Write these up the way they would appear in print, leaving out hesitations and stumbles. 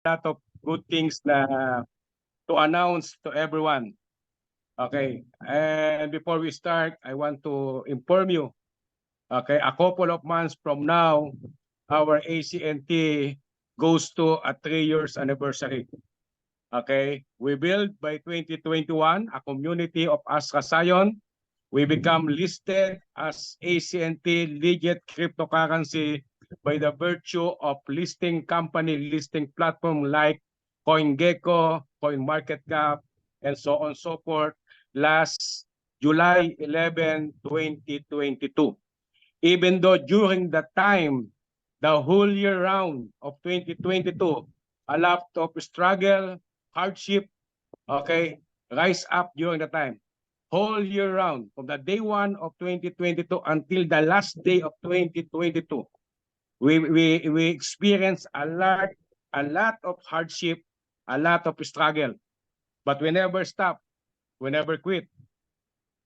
lot of good things na to announce to everyone. Okay, and before we start, I want to inform you, okay, a couple of months from now, our ACNT goes to a 3 years anniversary. Okay, we built by 2021 a community of Astra Zion. We become listed as ACNT legit cryptocurrency by the virtue of listing company listing platform like CoinGecko, CoinMarketCap, and so on and so forth last July 11, 2022. Even though during that time, the whole year round of 2022, a lot of struggle, hardship, okay, rise up during the time. Whole year round, from the day 1 of 2022 until the last day of 2022, we experience a lot of hardship, a lot of struggle, but we never stop, we never quit.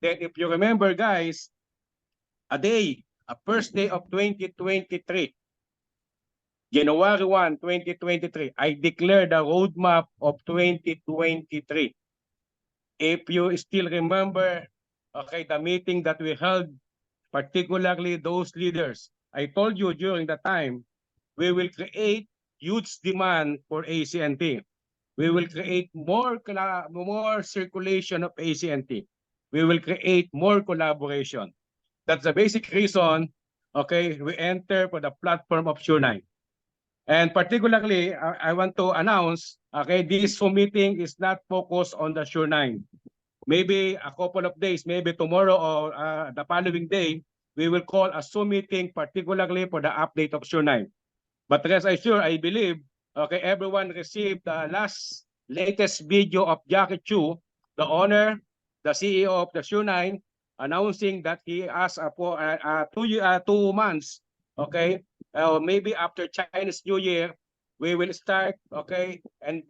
Then if you remember, guys, a first day of 2023, January 1, 2023, I declared the roadmap of 2023. If you still remember, okay, the meeting that we held, particularly those leaders, I told you during the time, we will create huge demand for ACNT. We will create more circulation of ACNT. We will create more collaboration. That's the basic reason, okay, we enter for the platform of Sure9. And particularly, I want to announce, okay, this Zoom meeting is not focused on the Sure9. Maybe a couple of days, maybe tomorrow or the following day, we will call a Zoom meeting particularly for the update of Sure9. But rest assured, I believe, okay, everyone received the latest video of Jackie Chu, the owner, the CEO of the Sure9, announcing that he has for 2 months, okay, maybe after Chinese New Year, we will start, okay, and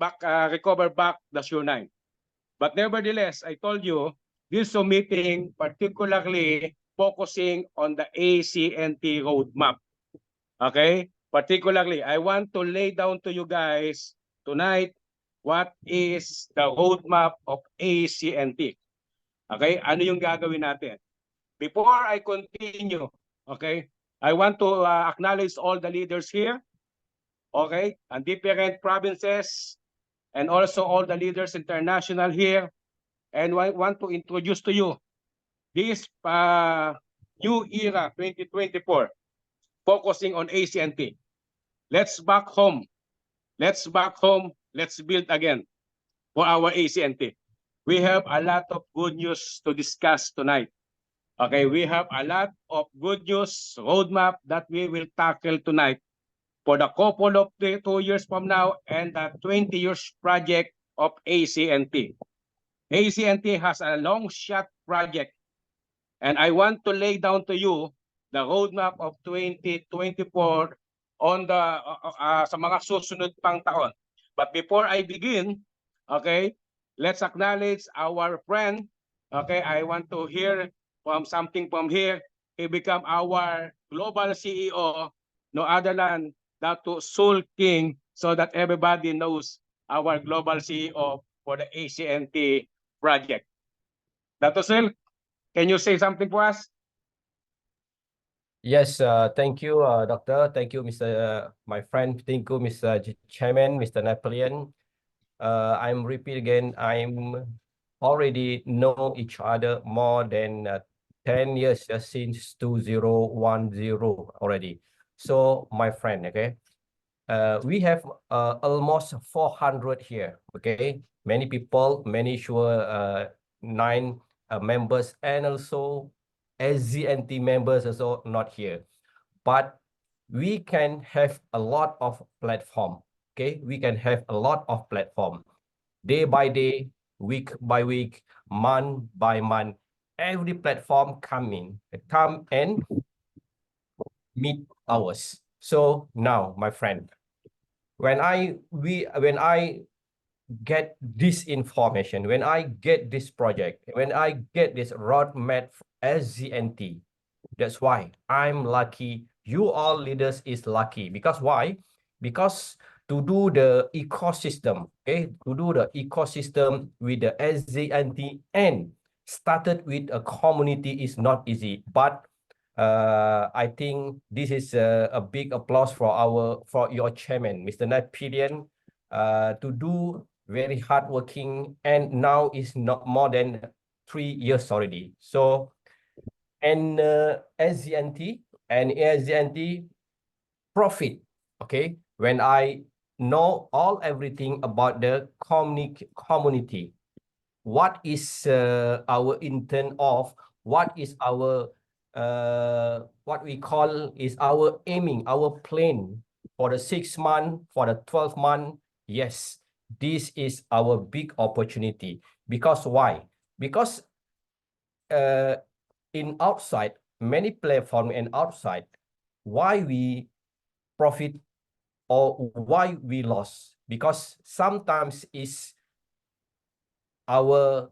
recover back the Sure9. But nevertheless, I told you, this meeting particularly focusing on the ACNT roadmap. Okay? Particularly, I want to lay down to you guys tonight what is the roadmap of ACNT. Okay? Ano yung gagawin natin? Before I continue, okay, I want to acknowledge all the leaders here, okay, and different provinces, and also all the leaders international here. And I want to introduce to you this new era 2024 focusing on ACNT. Let's back home. Let's back home. Let's build again for our ACNT. We have a lot of good news to discuss tonight. Okay, we have a lot of good news roadmap that we will tackle tonight for the couple of 2 years from now and the 20 years project of ACNT. ACNT has a long shot project, and I want to lay down to you the roadmap of 2024 on the sa mga susunod pang taon. But before I begin, okay, let's acknowledge our friend. Okay, I want to hear from something from here. He become our global CEO, no other than Dr. Soul King, so that everybody knows our global CEO for the ACNT project. Dr. Soul, can you say something for us? Yes, thank you, Doctor. Thank you, my friend. Thank you, Mr. Chairman, Mr. Napoleon. I'm repeat again. I'm already know each other more than 10 years since 2010 already. So, my friend, okay, we have almost 400 here. Okay, many people, many Sure9 members, and also ACNT members also not here, but we can have a lot of platform. Okay, we can have a lot of platform, day by day, week by week, month by month. Every platform come and meet ours. So now, my friend, when I get this information, when I get this project, when I get this roadmap ACNT, that's why I'm lucky. You all leaders is lucky. Because why? Because to do the ecosystem, okay, to do the ecosystem with the SZNT and started with a community is not easy, but I think this is a big applause for your chairman, Mr. Napoleon, to do very hardworking, and now is not more than 3 years already. So, and SZNT and SZNT profit, okay, when I know everything about the community, what is our intent of, what is our what we call is our aiming, our plan for the 6 month, for the 12 month. Yes, this is our big opportunity. Because why? Because in outside, many platform and outside, why we profit or why we lost? Because sometimes is our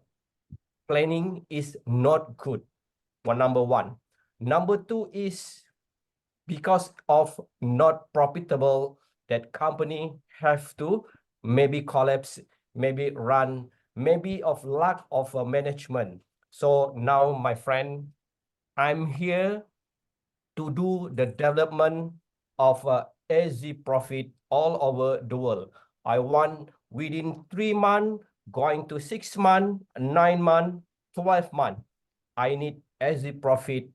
planning is not good. Number one. Number two is because of not profitable, that company have to maybe collapse, maybe run, maybe of lack of management. So now, my friend, I'm here to do the development of SZ Profit all over the world. I want within 3 months, going to 6 months, 9 months, 12 months. I need SZ Profit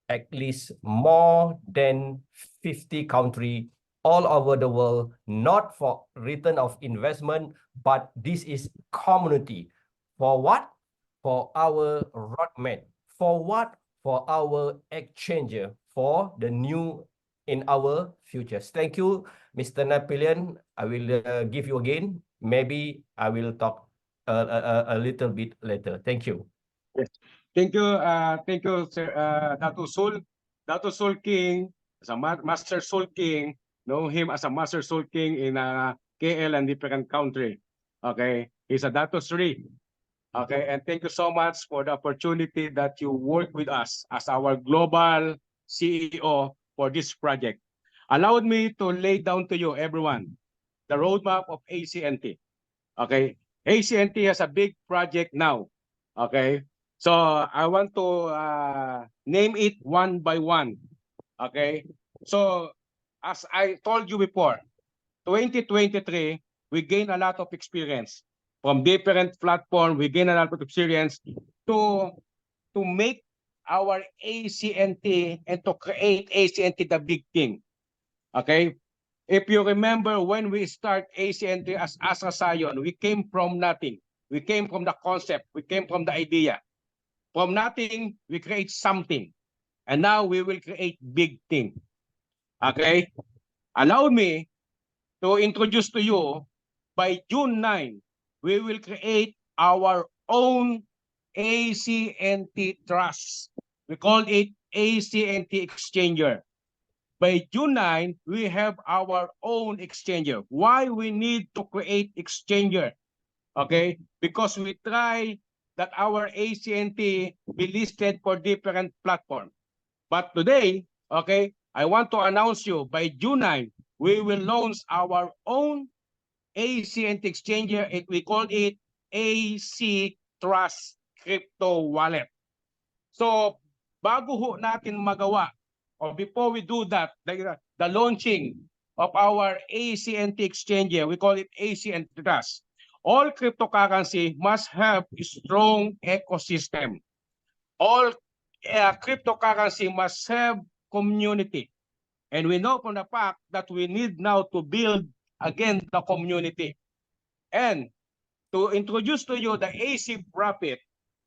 at least more than 50 countries all over the world, not for return of investment, but this is community. For what? For our roadmap. For what? For our exchanger, for the new in our futures. Thank you, Mr. Napoleon. I will give you again. Maybe I will talk a little bit later. Thank you. Yes. Thank you, Sir Dato Sul. Dato Sul King, as a Master Sul King, know him as a Master Sul King in KL and different country. Okay, he's a Dato Sri. Okay, and thank you so much for the opportunity that you work with us as our global CEO for this project. Allow me to lay down to you, everyone, the roadmap of ACNT. Okay, ACNT has a big project now. Okay, so I want to name it one by one. Okay, so as I told you before, 2023, we gained a lot of experience from different platforms. We gained a lot of experience to make our ACNT and to create ACNT the big thing. Okay, if you remember when we start ACNT as Asa Sion, we came from nothing. We came from the concept. We came from the idea. From nothing, we create something. And now we will create big thing. Okay? Allow me to introduce to you, by June 9, we will create our own ACNT Trust. We call it ACNT Exchanger. By June 9, we have our own exchanger. Why we need to create exchanger? Okay, because we try that our ACNT be listed for different platforms. But today, okay, I want to announce you, by June 9, we will launch our own ACNT exchanger. We call it AC Trust Crypto Wallet. So, bago ho natin magawa, or before we do that, the launching of our ACNT exchanger, we call it ACNT Trust. All cryptocurrency must have a strong ecosystem. All cryptocurrency must have community. And we know from the fact that we need now to build again the community. And to introduce to you the AC Profit.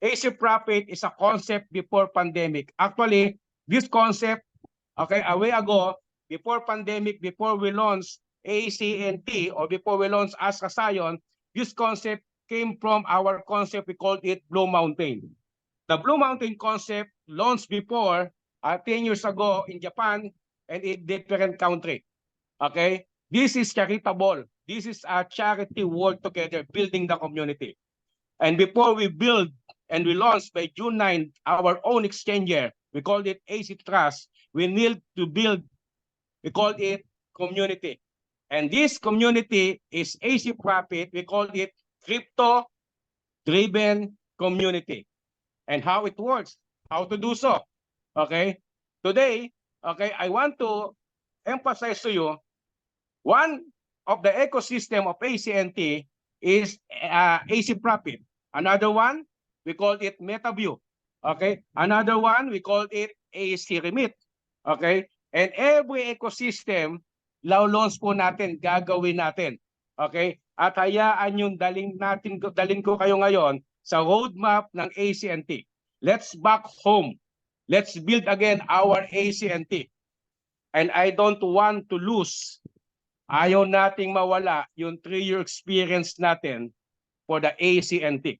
AC Profit is a concept before pandemic. Actually, this concept, okay, a way ago, before pandemic, before we launched ACNT, or before we launched Asa Sion, this concept came from our concept. We called it Blue Mountain. The Blue Mountain concept launched before 10 years ago in Japan and in different country. Okay, this is charitable. This is a charity work together, building the community. And before we build and we launched by June 9 our own exchanger, we called it AC Trust. We need to build, we call it community. And this community is AC Profit. We call it crypto-driven community. And how it works, how to do so. Okay. Today, okay, I want to emphasize to you one of the ecosystem of ACNT is AC Profit. Another one, we call it MetaView. Okay. Another one, we call it AC Remit. Okay. And every ecosystem, launch po natin, gagawin natin. Okay? At hayaan yung dalhin ko kayo ngayon sa roadmap ng ACNT. Let's back home. Let's build again our ACNT. And I don't want to lose. Ayaw nating mawala yung 3-year experience natin for the ACNT.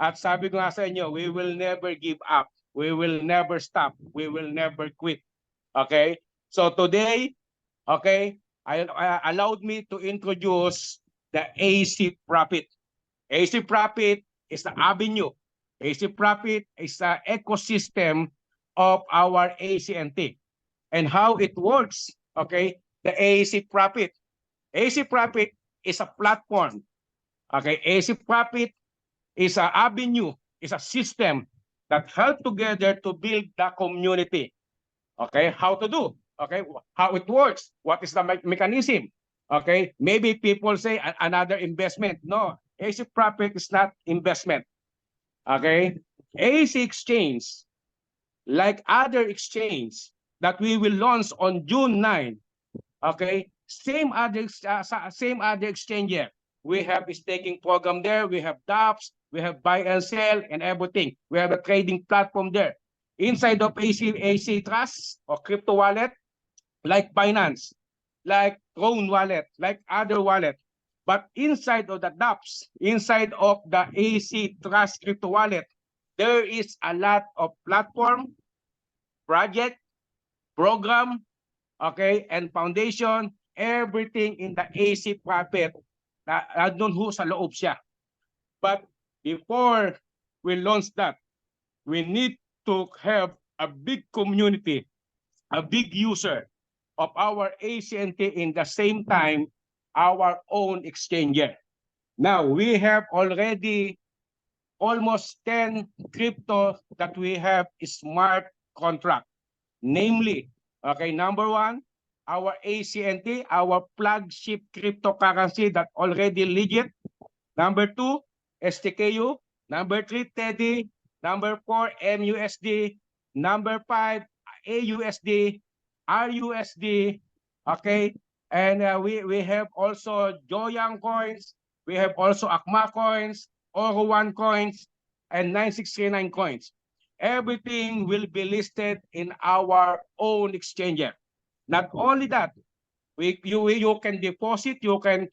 At sabi ko nga sa inyo, we will never give up. We will never stop. We will never quit. Okay? So today, okay, I allowed me to introduce the AC Profit. AC Profit is the avenue. AC Profit is the ecosystem of our ACNT. And how it works, okay, the AC Profit. AC Profit is a platform. Okay, AC Profit is an avenue, is a system that help together to build the community. Okay, how to do? Okay, how it works? What is the mechanism? Okay, maybe people say another investment. No, AC Profit is not investment. Okay, AC Exchange, like other exchange that we will launch on June 9. Okay, same other exchange here. We have a staking program there. We have dApps. We have buy and sell and everything. We have a trading platform there. Inside of AC Trust or crypto wallet, like Binance, like Tron wallet, like other wallet. But inside of the dApps, inside of the AC Trust crypto wallet, there is a lot of platform, project, program, okay, and foundation, everything in the AC Profit. Doon ho sa loob siya. But before we launch that, we need to have a big community, a big user of our ACNT in the same time, our own exchanger. Now, we have already almost 10 crypto that we have smart contract. Namely, okay, number one, our ACNT, our flagship cryptocurrency that already legit. Number two, STKU. Number three, Teddy. Number 4, MUSD. Number 5, AUSD, RUSD. Okay, and we have also Joyang coins. We have also Akma coins, Oro1 coins, and 9639 coins. Everything will be listed in our own exchanger. Not only that, you can deposit, you can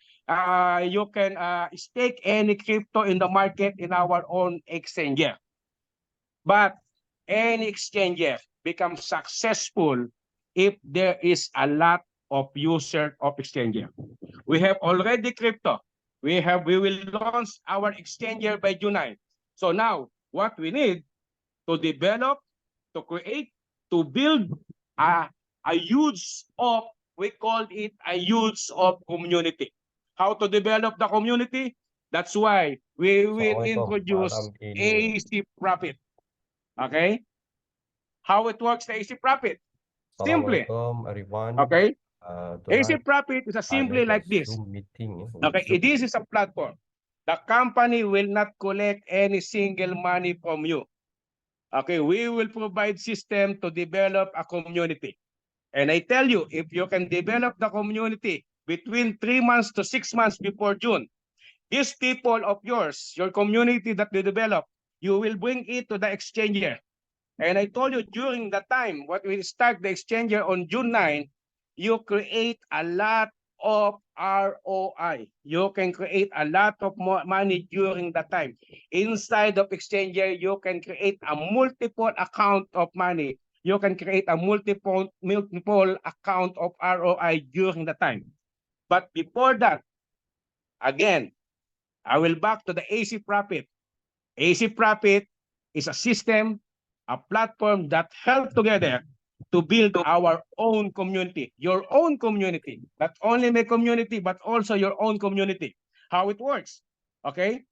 stake any crypto in the market in our own exchanger. But any exchanger becomes successful if there is a lot of user of exchanger. We have already crypto. We will launch our exchanger by June 9. So now what we need to develop, to create, to build a huge of, we call it a huge of community. How to develop the community? That's why we will introduce AC Profit. Okay? How it works, the AC Profit? Simply. Everyone. Okay? AC Profit is simply like this. Okay, this is a platform. The company will not collect any single money from you. Okay, we will provide system to develop a community. And I tell you, if you can develop the community between 3 months to 6 months before June, these people of yours, your community that you develop, you will bring it to the exchanger. And I told you during the time, what we start the exchanger on June 9, you create a lot of ROI. You can create a lot of money during that time. Inside of exchanger, you can create a multiple account of money. You can create a multiple account of ROI during the time. But before that, again, I will back to the AC Profit. AC Profit is a system, a platform that help together to build our own community, your own community, not only my community, but also your own community. How it works, okay?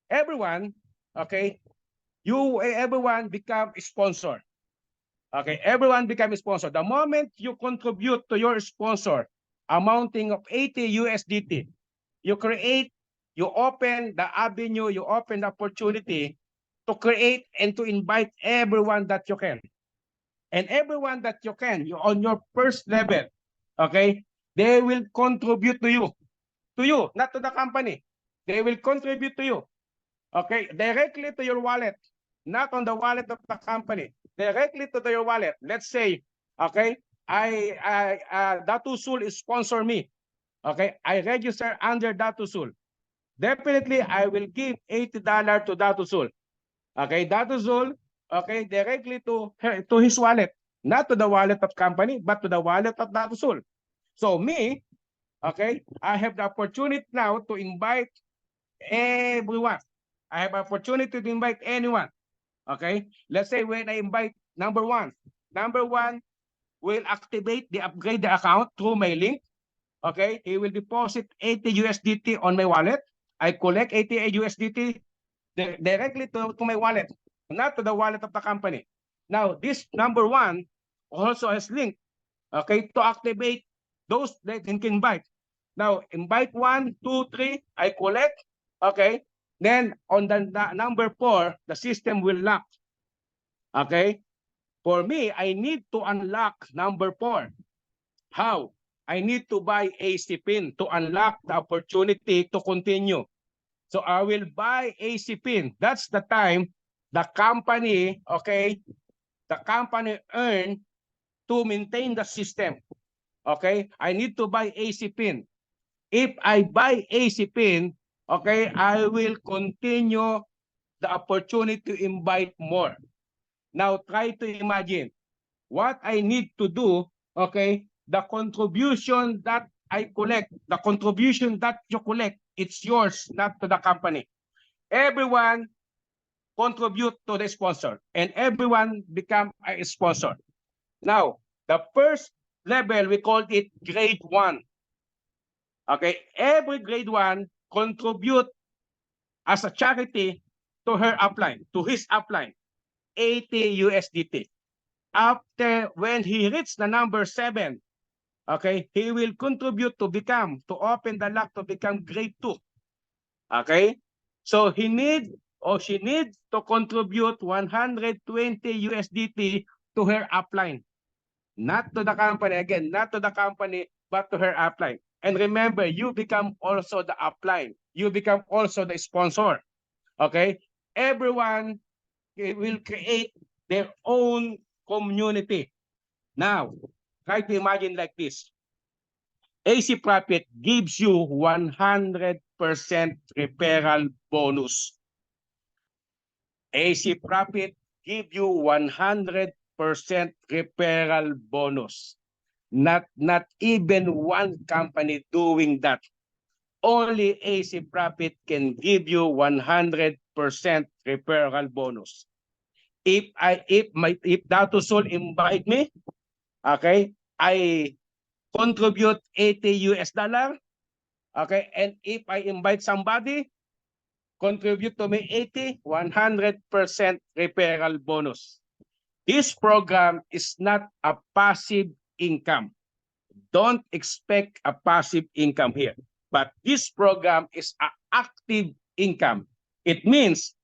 Everyone, okay, everyone become a sponsor. Okay, everyone become a sponsor. The moment you contribute to your sponsor, amounting of 80 USDT, you open the avenue, you open the opportunity to create and to invite everyone that you can. And everyone that you can, you on your first level, okay, they will contribute to you, not to the company. They will contribute to you, okay, directly to your wallet, not on the wallet of the company, directly to your wallet. Let's say, okay, Datusul is sponsor me, okay, I register under Datusul. Definitely, I will give $80 to Datusul. Okay, Datusul, okay, directly to his wallet, not to the wallet of company, but to the wallet of Datusul. So me, okay, I have the opportunity now to invite everyone. I have opportunity to invite anyone. Okay, let's say when I invite number one will activate the upgrade the account through my link. Okay, he will deposit 80 USDT on my wallet. I collect 80 USDT directly to my wallet, not to the wallet of the company. Now, this number one also has link, okay, to activate those that can invite. Now, invite 1, 2, 3, I collect, okay. Then on the number 4, the system will lock. Okay. For me, I need to unlock number 4. How? I need to buy AC pin to unlock the opportunity to continue. So I will buy AC pin. That's the time the company, okay, the company earn to maintain the system. Okay, I need to buy AC pin. If I buy AC pin, okay, I will continue the opportunity to invite more. Now try to imagine what I need to do, okay, the contribution that I collect, the contribution that you collect, it's yours, not to the company. Everyone contribute to the sponsor and everyone become a sponsor. Now, the first level, we call it grade 1. Okay, every grade 1 contribute as a charity to her upline, to his upline, 80 USDT. After, when he reaches the number 7, okay, he will contribute to open the lock to become grade 2. Okay, so he need or she needs to contribute 120 USDT to her upline, not to the company, again, not to the company, but to her upline. And remember, you become also the upline. You become also the sponsor. Okay, everyone will create their own community. Now, try to imagine like this. AC Profit gives you 100% referral bonus. AC Profit give you 100% referral bonus. Not even one company doing that. Only AC Profit can give you 100% referral bonus. If Datusul invite me, okay, I contribute $80, okay, and if I invite somebody, contribute to me 80, 100% referral bonus. This program is not a passive income. Don't expect a passive income here. But this program is an active income. It means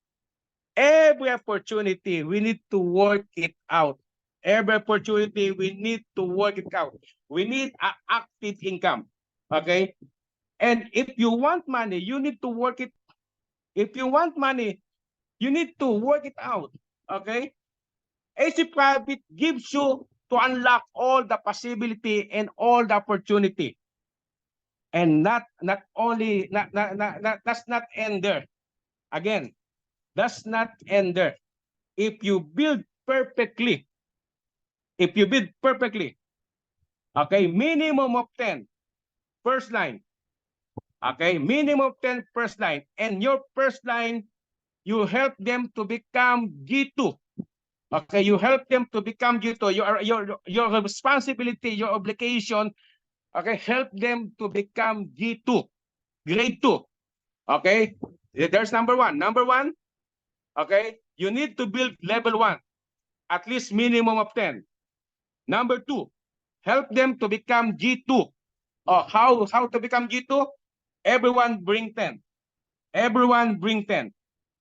every opportunity, we need to work it out. Every opportunity, we need to work it out. We need an active income, okay? And if you want money, you need to work it. If you want money, you need to work it out, okay? AC Profit gives you to unlock all the possibility and all the opportunity. And does not end there. Again, does not end there. If you build perfectly, okay, minimum of 10 first line, okay, minimum of 10 first line, and your first line, you help them to become G2, Okay, you help them to become G2. Your responsibility, your obligation, okay, help them to become G2, grade 2. Okay, there's number one. Number one, okay, you need to build level 1, at least minimum of 10. Number 2, help them to become G2. How to become G2? Everyone bring 10. Everyone bring 10.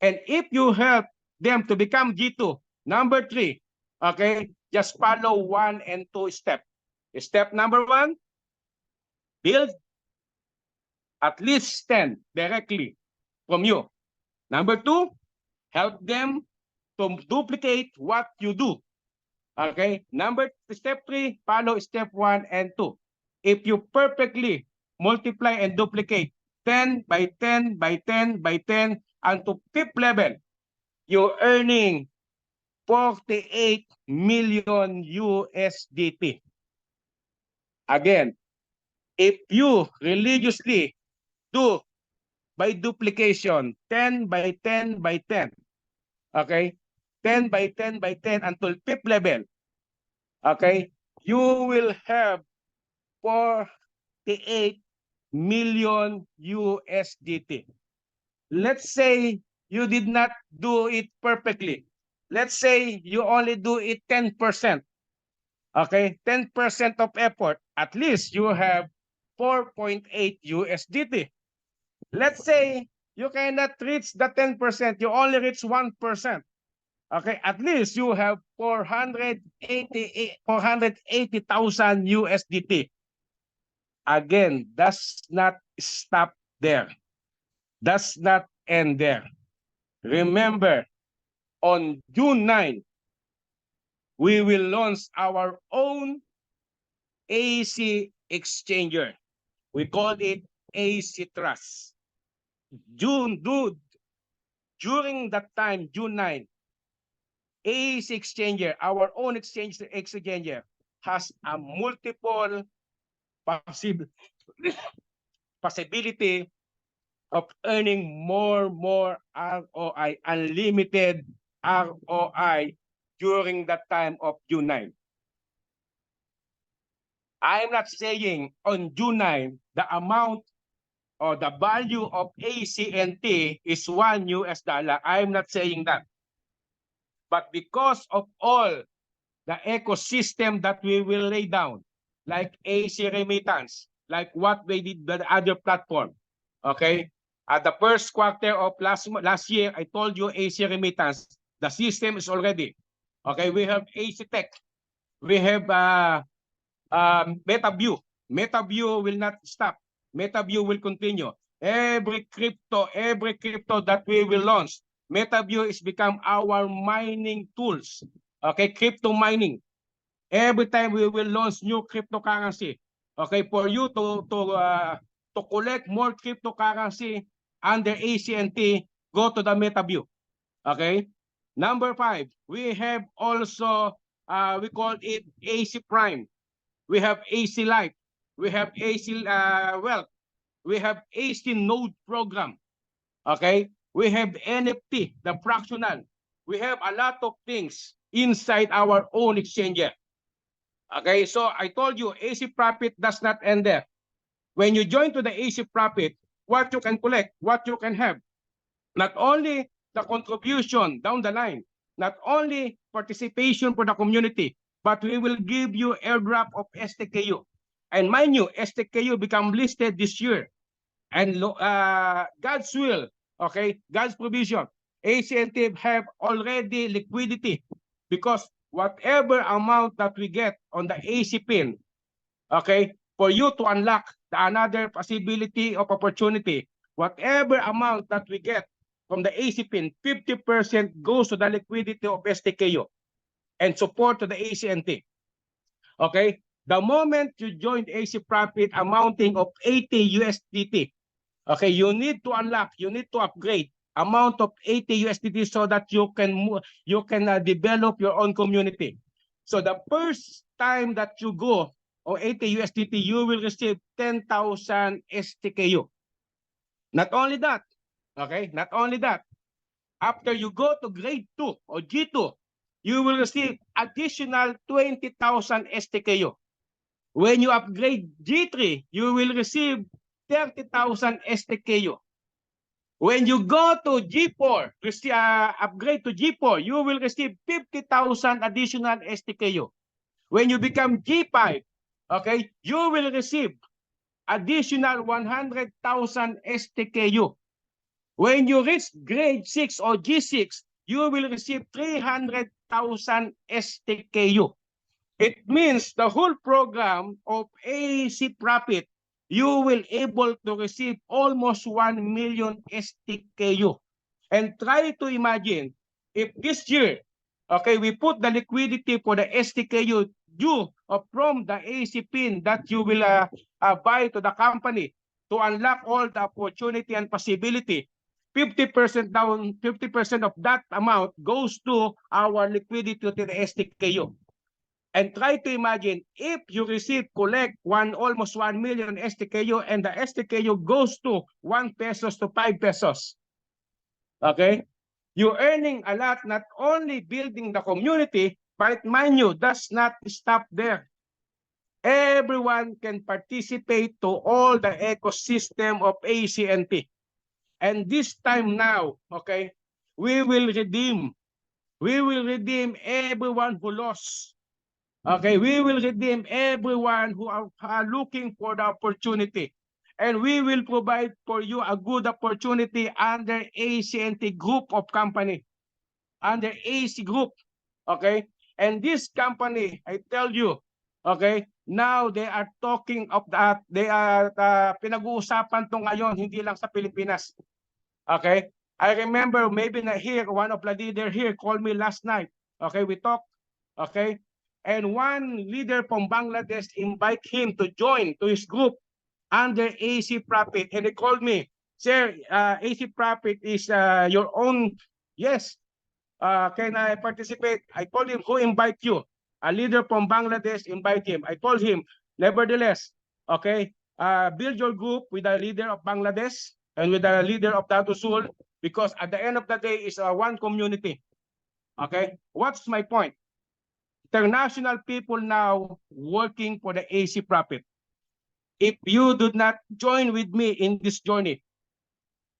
And if you help them to become G2, number 3, okay, just follow 1 and 2 steps. Step number 1, build at least 10 directly from you. Number 2, help them to duplicate what you do. Okay, step 3, follow step 1 and 2. If you perfectly multiply and duplicate 10 by 10 by 10 by 10 unto 5th level, you're earning 48 million USDT. Again, if you religiously do by duplication 10 by 10 by 10, okay, 10 by 10 by 10 until 5th level, okay, you will have 48 million USDT. Let's say you did not do it perfectly. Let's say you only do it 10%. Okay, 10% of effort. At least you have 4.8 USDT. Let's say you cannot reach the 10%. You only reach 1%. Okay, at least you have 480,000 USDT. Again, does not stop there. Does not end there. Remember, on June 9, we will launch our own AC exchanger. We call it AC Trust. During that time, June 9, AC exchanger, our own exchanger, has a multiple possibility of earning more ROI, unlimited ROI during that time of June 9. I'm not saying on June 9, the amount or the value of ACNT is $1. I'm not saying that. But because of all the ecosystem that we will lay down, like AC remittance, like what we did with the other platform, okay? At the first quarter of last year, I told you AC remittance, the system is already. Okay, we have AC Tech. We have MetaView. MetaView will not stop. MetaView will continue. Every crypto that we will launch, MetaView is become our mining tools. Okay, crypto mining. Every time we will launch new cryptocurrency, okay, for you to collect more cryptocurrency under ACNT, go to the MetaView. Okay. Number 5, we have also we call it AC Prime. We have AC Life. We have AC Wealth. We have AC Node Program. Okay. We have NFT, the fractional. We have a lot of things inside our own exchanger. Okay, so I told you AC Profit does not end there. When you join to the AC Profit, what you can collect, what you can have, not only the contribution down the line, not only participation for the community, but we will give you airdrop of STKU. And mind you, STKU become listed this year. And God's will, okay, God's provision, ACNT have already liquidity because whatever amount that we get on the AC pin, okay, for you to unlock another possibility of opportunity, whatever amount that we get from the AC pin, 50% goes to the liquidity of STKU and support to the ACNT. Okay, the moment you join AC Profit amounting of 80 USDT, okay, you need to unlock, you need to upgrade amount of 80 USDT so that you can develop your own community. So the first time that you go on 80 USDT, you will receive 10,000 STKU. Not only that, okay, not only that, after you go to grade 2 or G2, you will receive additional 20,000 STKU. When you upgrade G3, you will receive 30,000 STKU. When you go to G4, upgrade to G4, you will receive 50,000 additional STKU. When you become G5, okay, you will receive additional 100,000 STKU. When you reach grade 6 or G6, you will receive 300,000 STKU. It means the whole program of AAC profit, you will able to receive almost 1 million STKU. And try to imagine if this year, okay, we put the liquidity for the STKU due from the AAC pin that you will buy to the company to unlock all the opportunity and possibility. 50% down, 50% of that amount goes to our liquidity to the STKU. And try to imagine if you collect almost 1 million STKU and the STKU goes to 1 pesos to 5 pesos. Okay? You're earning a lot, not only building the community, but mind you, does not stop there. Everyone can participate to all the ecosystem of ACNT. And this time now, okay, we will redeem everyone who lost. Okay, we will redeem everyone who are looking for the opportunity. And we will provide for you a good opportunity under ACNT group of company. Under AC group. Okay? And this company, I tell you, okay, now they are talking of that. They are pinag-uusapan to ngayon, hindi lang sa Pilipinas. Okay? I remember maybe here, one of the leader here called me last night. Okay, we talked. Okay? And one leader from Bangladesh invite him to join to his group under AC Profit. And he called me, sir, AC Profit is your own. Yes, can I participate? I told him, who invite you? A leader from Bangladesh invite him. I told him, nevertheless, okay, build your group with a leader of Bangladesh and with a leader of Datu Sul, because at the end of the day, it's one community. Okay, what's my point? International people now working for the AC Profit. If you do not join with me in this journey,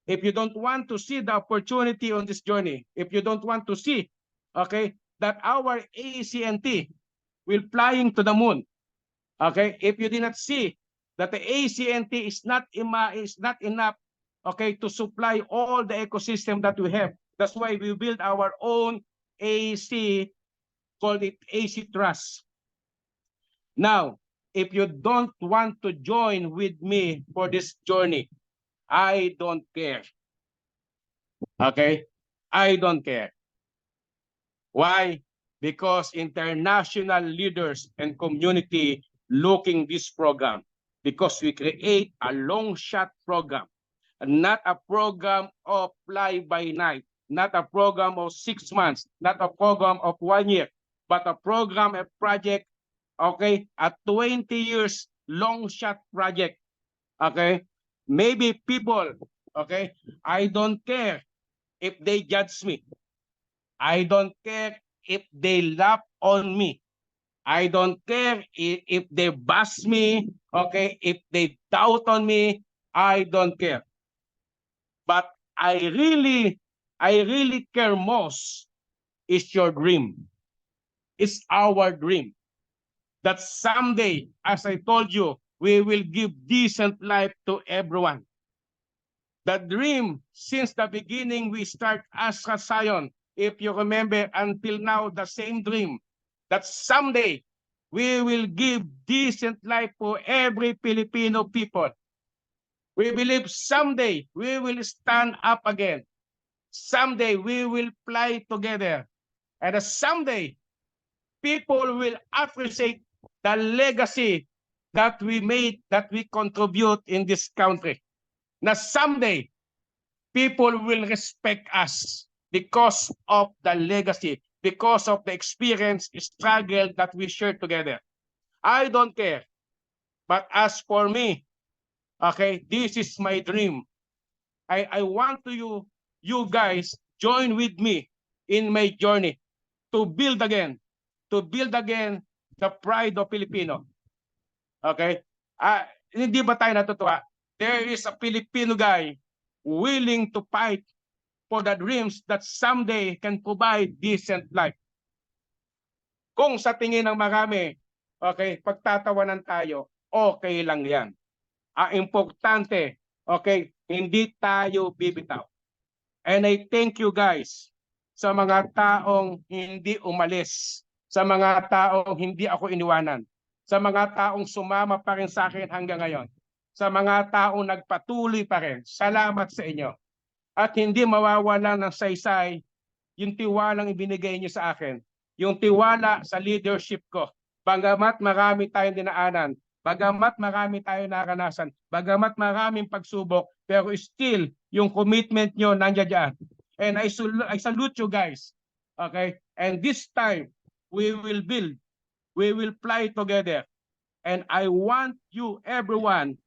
if you don't want to see the opportunity on this journey, if you don't want to see, okay, that our ACNT will flying to the moon, okay, if you did not see that the ACNT is not enough, okay, to supply all the ecosystem that we have. That's why we build our own AC, called it AC Trust. Now, if you don't want to join with me for this journey, I don't care. Okay? I don't care. Why? Because international leaders and community looking this program, because we create a long shot program, not a program of fly by night, not a program of 6 months, not a program of 1 year, but a program, a project, okay, a 20 years long shot project. Okay, maybe people, okay, I don't care if they judge me. I don't care if they laugh on me. I don't care if they bash me, okay, if they doubt on me. I don't care. But I really care most is your dream. It's our dream that someday, as I told you, we will give decent life to everyone. The dream, since the beginning, we start as Zion. If you remember, until now, the same dream, that someday we will give decent life for every Filipino people. We believe someday we will stand up again. Someday we will fly together. And someday people will appreciate the legacy that we made, that we contribute in this country. Now someday people will respect us because of the legacy, because of the experience, struggle that we share together. I don't care. But as for me, okay, this is my dream. I want you guys join with me in my journey. to build again the pride of Filipino. Okay? Hindi ba tayo natutuwa? There is a Filipino guy willing to fight for the dreams that someday can provide decent life. Kung sa tingin ng marami, okay, pagtatawanan tayo, okay lang yan. Importante, okay, hindi tayo bibitaw. And I thank you guys sa mga taong hindi umalis, sa mga taong hindi ako iniwanan, sa mga taong sumama pa rin sa akin hanggang ngayon, sa mga taong nagpatuloy pa rin. Salamat sa inyo. At hindi mawawala ng saysay yung tiwalang ibinigay niyo sa akin, yung tiwala sa leadership ko. Bagamat marami tayong dinaanan, bagamat marami tayong naranasan, bagamat maraming pagsubok, pero still, yung commitment nyo nandiyan dyan. And I salute you guys. Okay? And this time, we will build, we will fly together. And I want you, everyone,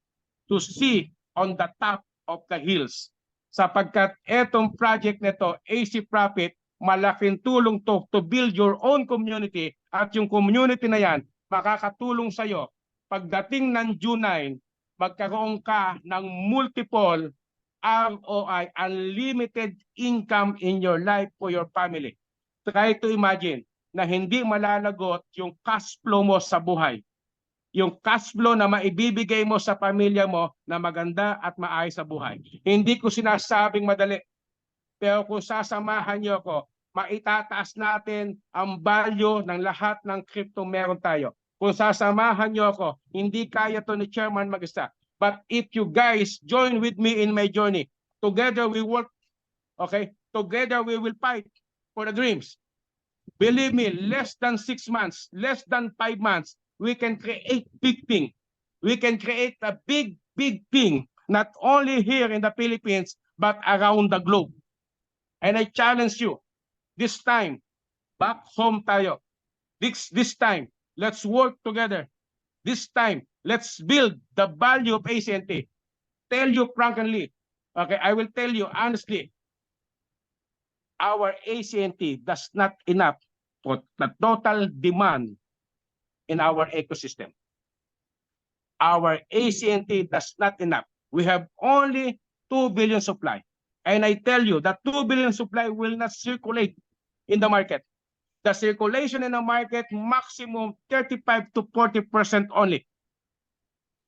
to see on the top of the hills. Sapagkat etong project nito, AC Profit, malaking tulong to build your own community, at yung community na yan, makakatulong sa'yo. Pagdating ng June 9, magkaroon ka ng multiple ROI, unlimited income in your life for your family. Try to imagine na hindi malalagot yung cash flow mo sa buhay. Yung cash flow na maibibigay mo sa pamilya mo na maganda at maayos sa buhay. Hindi ko sinasabing madali. Pero kung sasamahan niyo ako, maitataas natin ang value ng lahat ng crypto meron tayo. Kung sasamahan niyo ako, hindi kaya to ni Chairman mag-isa. But if you guys join with me in my journey, together we work, okay? Together we will fight for the dreams. Believe me, less than 6 months, less than 5 months, we can create big thing. We can create a big thing, not only here in the Philippines, but around the globe. And I challenge you, this time, back home tayo. This time, let's work together. This time, let's build the value of ACNT. Tell you frankly, okay, I will tell you honestly, our ACNT does not enough for the total demand in our ecosystem. Our ACNT does not enough. We have only 2 billion supply. And I tell you that 2 billion supply will not circulate in the market. The circulation in the market, maximum 35 to 40% only.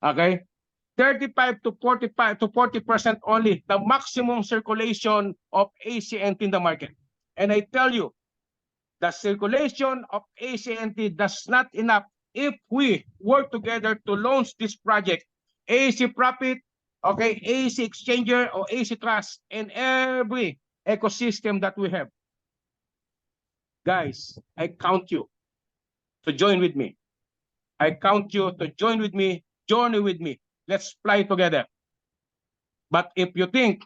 Okay? 35 to 40% only, the maximum circulation of ACNT in the market. And I tell you, the circulation of ACNT does not enough if we work together to launch this project. AC Profit, okay, AC Exchanger or AC Trust, and every ecosystem that we have. Guys, I count you to join with me. I count you to join with me, journey with me. Let's fly together. But if you think,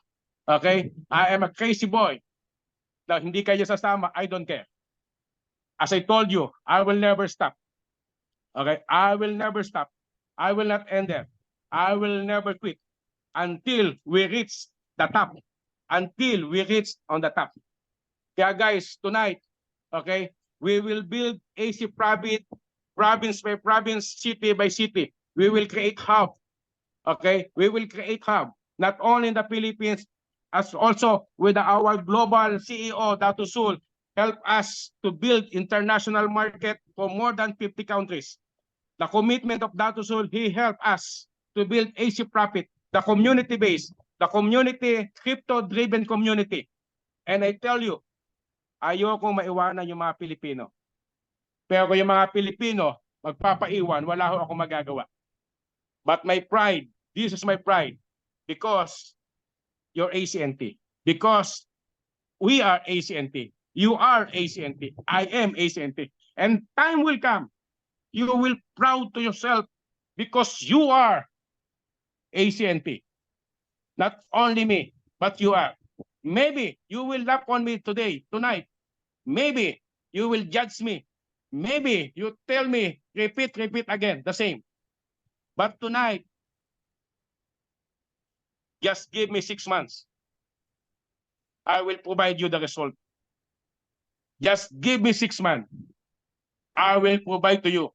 okay, I am a crazy boy, na hindi kayo sasama, I don't care. As I told you, I will never stop. Okay, I will never stop. I will not end there. I will never quit until we reach the top. Until we reach on the top. Kaya guys, tonight, okay, we will build AC Profit, province by province, city by city. We will create hub. Okay, we will create hub, not only in the Philippines, as also with our global CEO, Dato' Sul, help us to build international market for more than 50 countries. The commitment of Dato' Sul, he helped us to build AC Profit, the community base, the community, crypto-driven community. And I tell you, ayokong maiwanan yung mga Pilipino. Pero kung yung mga Pilipino magpapaiwan, wala ho akong magagawa. But my pride, this is my pride, because you're ACNT, because we are ACNT, you are ACNT, I am ACNT, and time will come, you will proud to yourself because you are ACNT. Not only me, but you are. Maybe you will laugh on me today, tonight. Maybe you will judge me. Maybe you tell me, repeat again, the same. But tonight, just give me 6 months. I will provide you the result. Just give me 6 months. I will provide to you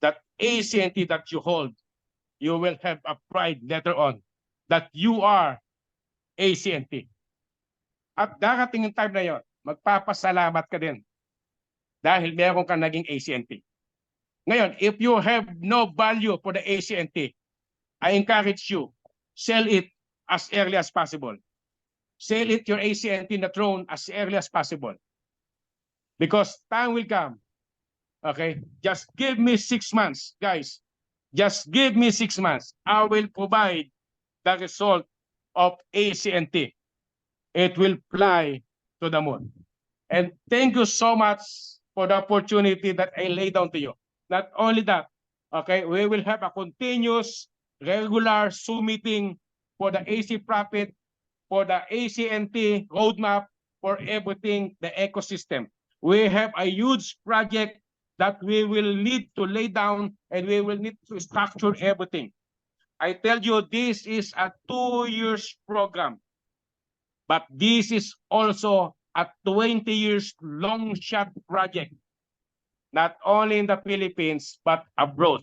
that ACNT that you hold. You will have a pride later on that you are ACNT. At darating yung time na yon, magpapasalamat ka din dahil meron kang naging ACNT. Ngayon, if you have no value for the ACNT, I encourage you, sell it as early as possible. Sell it your ACNT in the throne as early as possible. Because time will come. Okay? Just give me 6 months, guys. Just give me 6 months. I will provide the result of ACNT. It will fly to the moon. And thank you so much for the opportunity that I lay down to you. Not only that, okay, we will have a continuous, regular Zoom meeting for the AC Profit, for the ACNT roadmap, for everything, the ecosystem. We have a huge project that we will need to lay down and we will need to structure everything. I tell you, this is a 2 years program, but this is also a 20 years long shot project, not only in the Philippines, but abroad.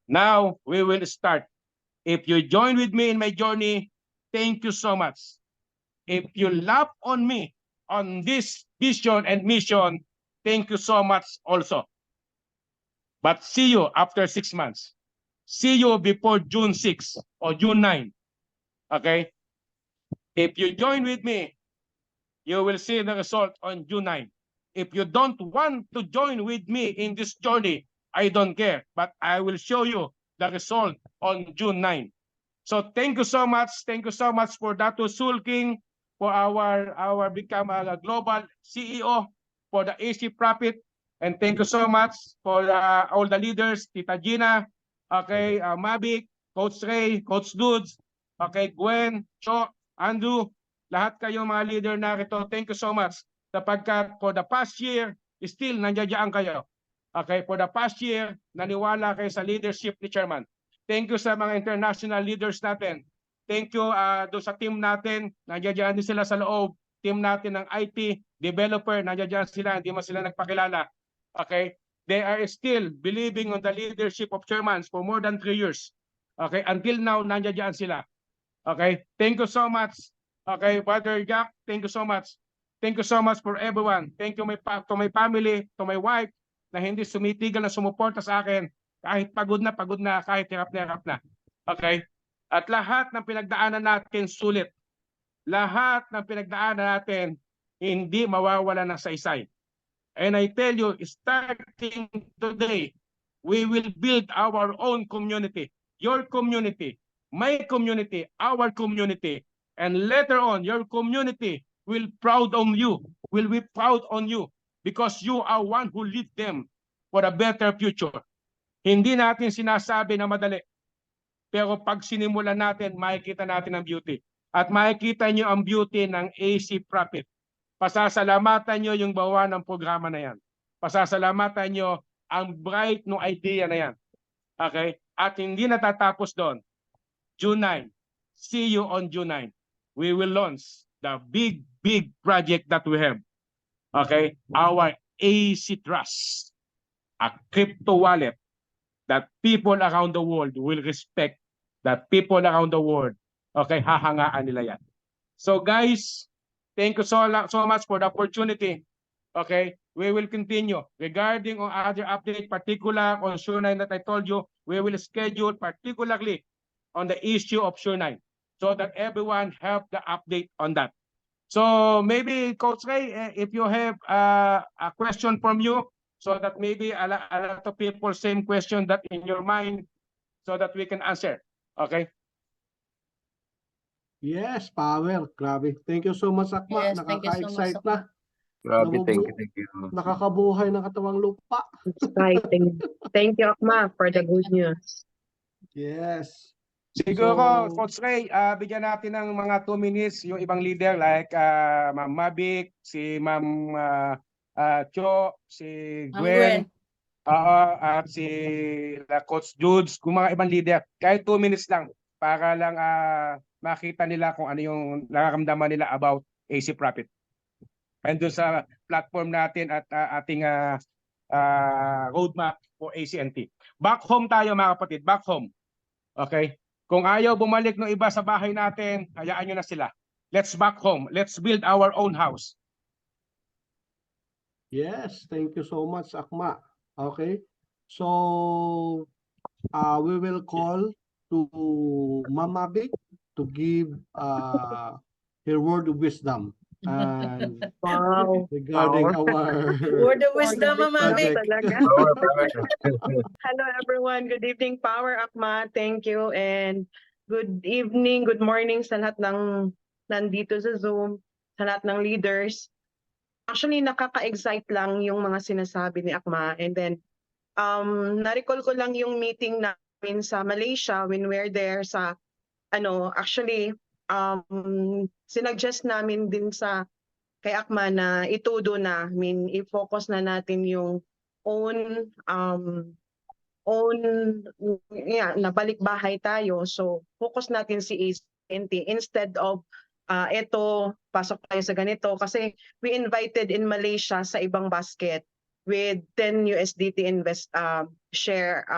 Now we will start. If you join with me in my journey, thank you so much. If you love on me on this vision and mission, thank you so much also. But see you after 6 months. See you before June 6 or June 9. Okay? If you join with me, you will see the result on June 9. If you don't want to join with me in this journey, I don't care. But I will show you the result on June 9. So thank you so much. Thank you so much for Dato Sulking, for our become a global CEO for the AC Profit. And thank you so much for all the leaders, Tita Gina, okay, Mavic, Coach Ray, Coach Dudes, okay, Gwen, Cho, Andrew, lahat kayo mga leader na ito. Thank you so much. Sapagkat for the past year, still nandiyan kayo. Okay, for the past year, naniwala kayo sa leadership ni Chairman. Thank you sa mga international leaders natin. Thank you do sa team natin, nandiyan din sila sa loob. Team natin ng IT, developer, nandiyan sila, hindi man sila nagpakilala. Okay, they are still believing on the leadership of chairmans for more than 3 years. Okay, until now, nandiyan sila. Okay, thank you so much. Okay, Brother Jack, thank you so much. Thank you so much for everyone. Thank you to my family, to my wife, na hindi sumitigil na sumuporta sa akin kahit pagod na, kahit hirap na. Okay? At lahat ng pinagdaanan natin sulit. Lahat ng pinagdaanan natin hindi mawawala ng saysay. And I tell you, starting today, we will build our own community. Your community, my community, our community. And later on, your community will be proud on you because you are one who lead them for a better future. Hindi natin sinasabi na madali. Pero pag sinimulan natin, makikita natin ang beauty. At makikita nyo ang beauty ng AC Profit. Pasasalamatan nyo yung bawa ng programa na yan. Pasasalamatan nyo ang bright ng idea na yan. Okay? At hindi natatapos doon. June 9. See you on June 9. We will launch the big project that we have. Okay? Our AC Trust. A crypto wallet that people around the world will respect. That people around the world, okay, hahangaan nila yan. So guys, thank you so much for the opportunity. Okay, we will continue. Regarding on other update, particular on Sure 9 that I told you, we will schedule particularly on the issue of Sure 9 so that everyone have the update on that. So maybe Coach Ray, if you have a question from you, so that maybe a lot of people same question that in your mind, so that we can answer. Okay? Yes, Power. Grabe. Thank you so much, Akma. Yes, thank you so much, Nakaka-excite Akma. na. Grabe, thank you. Nakakabuhay ng katawang lupa. Exciting. Thank you, Akma, for the good news. Yes. Siguro, So- Coach Ray, bigyan natin ng mga 2 minutes yung ibang leader like Ma'am Mavic, si Ma'am Cho, si Ma'am Gwen, at si Coach Judes, kung mga ibang leader. Kahit 2 minutes lang para lang makita nila kung ano yung nararamdaman nila about AC Profit. andun sa platform natin at ating roadmap for ACNT. Back home tayo mga kapatid, back home. Okay? Kung ayaw bumalik ng iba sa bahay natin, hayaan nyo na sila. Let's back home. Let's build our own house. Yes, thank you so much, Akma. Okay. So, we will call to Mama Vic to give her word of wisdom and Wow. regarding our Word of wisdom, Mama Vic. project. Talaga. Power, power. Hello everyone. Good evening, Power Akma. Thank you and good evening, good morning sa lahat ng nandito sa Zoom, sa lahat ng leaders. Actually, nakaka-excite lang yung mga sinasabi ni Akma. And then, na-recall ko lang yung meeting namin sa Malaysia when we're there sa, actually, sinuggest namin din sa kay Akma na itudo na, i-focus na natin yung own na balik bahay tayo. So, focus natin si ACNT instead of ito, pasok tayo sa ganito. Kasi we invited in Malaysia sa ibang basket with 10 USDT share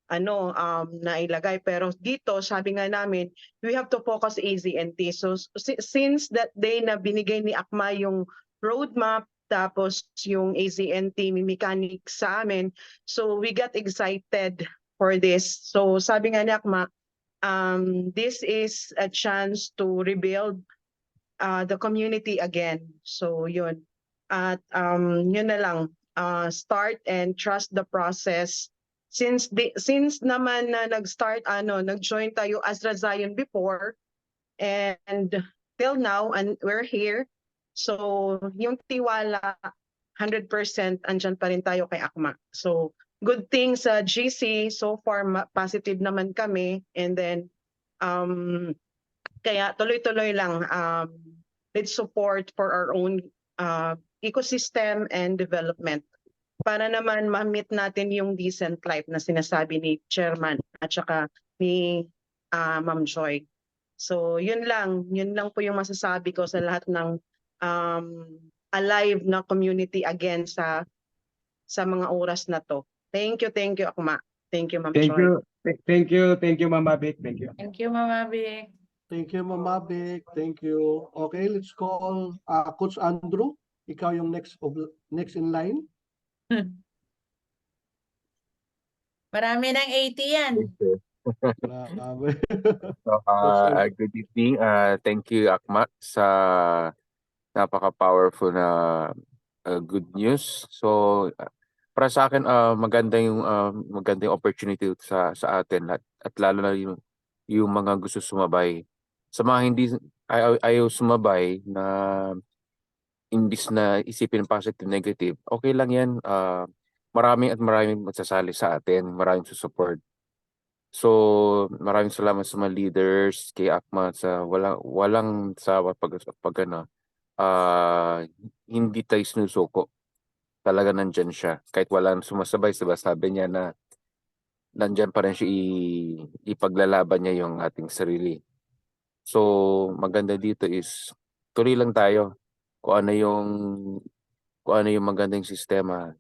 na ilagay. Pero dito, sabi nga namin, we have to focus ACNT. So, since that day na binigay ni Akma yung roadmap, tapos yung ACNT mechanic sa amin, so we got excited for this. So sabi nga ni Akma, this is a chance to rebuild the community again. So yun. At yun na lang, start and trust the process. Since naman na nag-join tayo as Zion before, and till now, and we're here. So, yung tiwala, 100% andyan pa rin tayo kay Akma. So, good thing sa GC, so far positive naman kami. And then, kaya tuloy-tuloy lang, let's support for our own ecosystem and development. Para naman ma-meet natin yung decent life na sinasabi ni Chairman at saka ni Ma'am Joy. So, yun lang po yung masasabi ko sa lahat ng alive na community again sa mga oras na to. Thank you, Akma. Thank you, Ma'am Thank Joy. you. Thank you, Mama Vic. Thank you. Thank you, Mama Vic. Thank you, Mama Vic. Thank you. Okay, let's call Coach Andrew. Ikaw yung next in line. Marami ng 80 yan. Grabe. So, good evening. Thank you, Akma, sa napaka-powerful na good news. So, para sa akin, maganda yung opportunity sa atin at lalo na yung mga gusto sumabay. Sa mga hindi ayaw sumabay na imbis na isipin positive, negative, okay lang yan. Maraming magsasali sa atin, maraming support. So, maraming salamat sa mga leaders, kay Akma, sa walang sawa hindi tayo sinusuko. Talaga nandyan siya. Kahit walang sumasabay, sabi niya na nandyan pa rin siya, ipaglalaban niya yung ating sarili. So, maganda dito is tuloy lang tayo. Kung ano yung magandang sistema,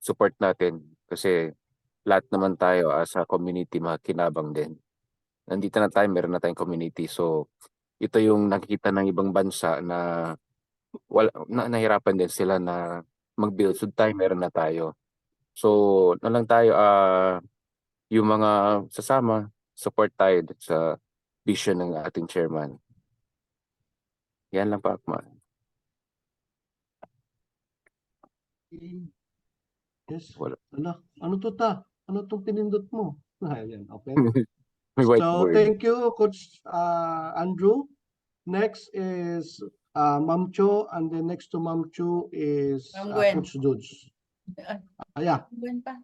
support natin. Kasi lahat naman tayo as a community makinabang din. Nandito na tayo, meron na tayong community. So, ito yung nakikita ng ibang bansa na nahirapan din sila na mag-build. So, tayo, meron na tayo. So, lang tayo, yung mga sasama, support tayo sa vision ng ating chairman. Yan lang pa, Akma. Yes. Wala. Ano to ta? Ano tong pinindot mo? Ayan, okay. May So, whiteboard. thank you, Coach Andrew. Next is Ma'am Cho, and then next to Ma'am Cho is Ma'am Gwen. Coach Judes. Yeah. Gwen pa.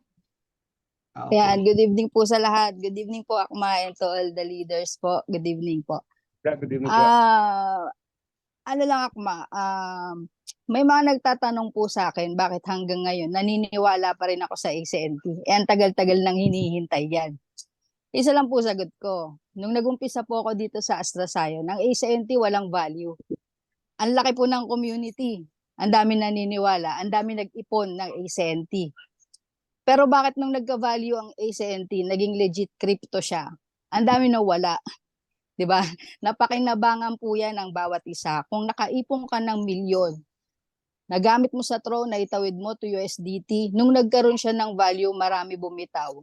Okay. Yan, good evening po sa lahat. Good evening po, Akma, and to all the leaders po. Good evening po. Good evening. Ano lang, Akma, may mga nagtatanong po sa akin bakit hanggang ngayon naniniwala pa rin ako sa ACNT. Ang tagal-tagal nang hinihintay yan. Isa lang po sagot ko. Nung nagumpisa po ako dito sa AstraZayon, ang ACNT walang value. ang laki po ng community. Ang dami naniniwala, ang dami nag-ipon ng ACNT. Pero bakit nung nagka-value ang ACNT, naging legit crypto siya? Ang dami nawala. 'Di ba? Napakinabangan po yan ng bawat isa. Kung nakaipon ka ng milyon, nagamit mo sa Tron, naitawid mo to USDT, nung nagkaroon siya ng value, marami bumitaw.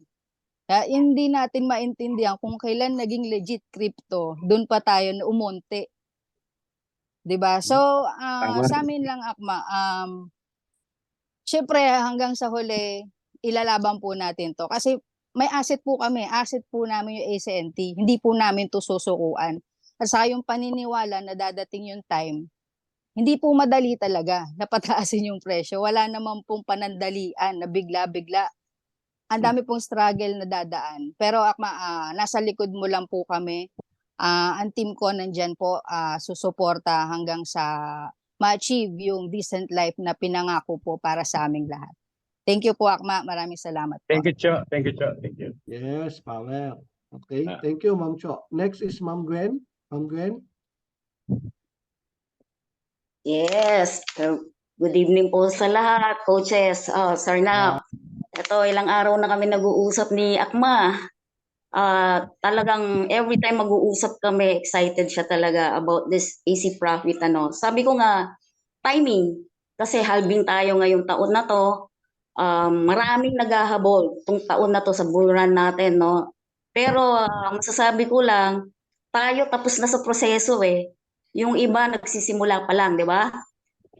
Kaya hindi natin maintindihan kung kailan naging legit crypto, doon pa tayo na umonte. 'Di ba? So, Tama. sa amin lang, Akma, syempre hanggang sa huli, ilalaban po natin to. Kasi may asset po kami, asset po namin yung ACNT, hindi po namin to susukuan. At saka yung paniniwala na dadating yung time, hindi po madali talaga na pataasin yung presyo. Wala naman pong panandalian na bigla-bigla. Ang dami pong struggle na dadaan. Pero Akma, nasa likod mo lang po kami. Ang team ko nandyan po, susuporta hanggang sa ma-achieve yung decent life na pinangako po para sa aming lahat. Thank you po, Akma. Maraming salamat po. Thank you, Cho. Thank you, Cho. Thank you. Yes, power. Okay, Ah. thank you, Ma'am Cho. Next is Ma'am Gwen. Ma'am Gwen. Yes. Good evening po sa lahat, coaches. Sir Nap, ito ilang araw na kami nag-uusap ni Akma. Talagang every time mag-uusap kami, excited siya talaga about this easy profit. Sabi ko nga, timing. Kasi halving tayo ngayong taon na to. Maraming naghahabol itong taon na to sa bull run natin, no? Pero masasabi ko lang, tayo tapos na sa proseso eh. Yung iba nagsisimula pa lang, di ba?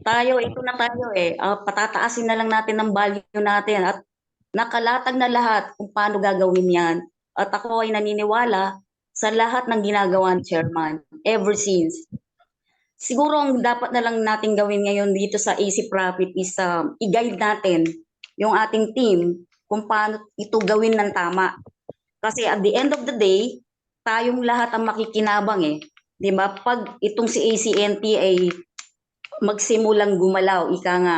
Ito na tayo eh. Patataasin na lang natin ang value natin at nakalatag na lahat kung paano gagawin yan. At ako ay naniniwala sa lahat ng ginagawa ni Chairman ever since. Siguro ang dapat na lang natin gawin ngayon dito sa Easy Profit is i-guide natin yung ating team kung paano ito gawin ng tama. Kasi at the end of the day, tayong lahat ang makikinabang eh. 'Di ba? Pag itong si ACNT ay magsimulang gumalaw, ika nga,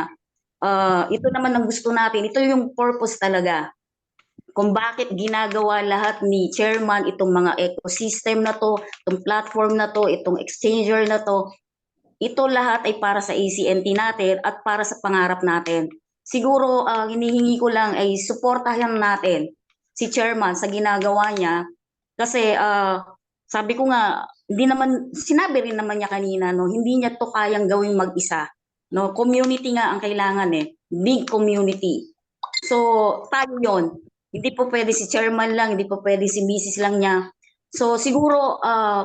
ito naman ang gusto natin. Ito yung purpose talaga. Kung bakit ginagawa lahat ni Chairman itong mga ecosystem na to, itong platform na to, itong exchanger na to, ito lahat ay para sa ACNT natin at para sa pangarap natin. Siguro hinihingi ko lang ay suportahan natin si Chairman sa ginagawa niya kasi sabi ko nga, sinabi rin naman niya kanina, no, hindi niya to kayang gawing mag-isa. No, community nga ang kailangan eh, big community. So, tayo yon. Hindi po pwede si Chairman lang, hindi po pwede si Mrs. lang niya. So, siguro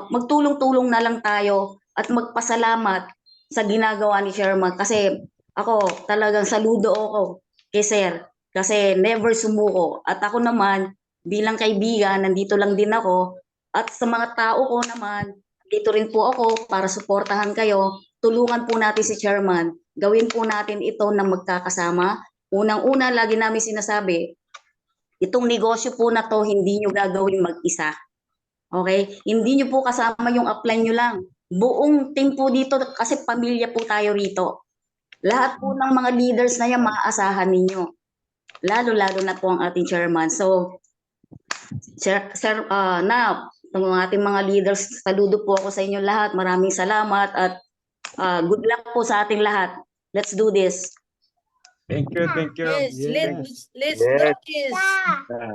magtulong-tulong na lang tayo at magpasalamat sa ginagawa ni Chairman kasi ako talagang saludo ako kay Sir kasi never sumuko. At ako naman bilang kaibigan, nandito lang din ako at sa mga tao ko naman, dito rin po ako para suportahan kayo. Tulungan po natin si Chairman. Gawin po natin ito na magkakasama. Unang-una, lagi namin sinasabi, itong negosyo po na to, hindi nyo gagawin mag-isa. Okay? Hindi nyo po kasama yung upline nyo lang. Buong team po dito kasi pamilya po tayo rito. Lahat po ng mga leaders na yan, maaasahan ninyo. Lalo-lalo na po ang ating Chairman. So, Sir, na ng ating mga leaders, saludo po ako sa inyo lahat. Maraming salamat at good luck po sa ating lahat. Let's do this. Thank you, thank you. Yes, Yes. let's do this.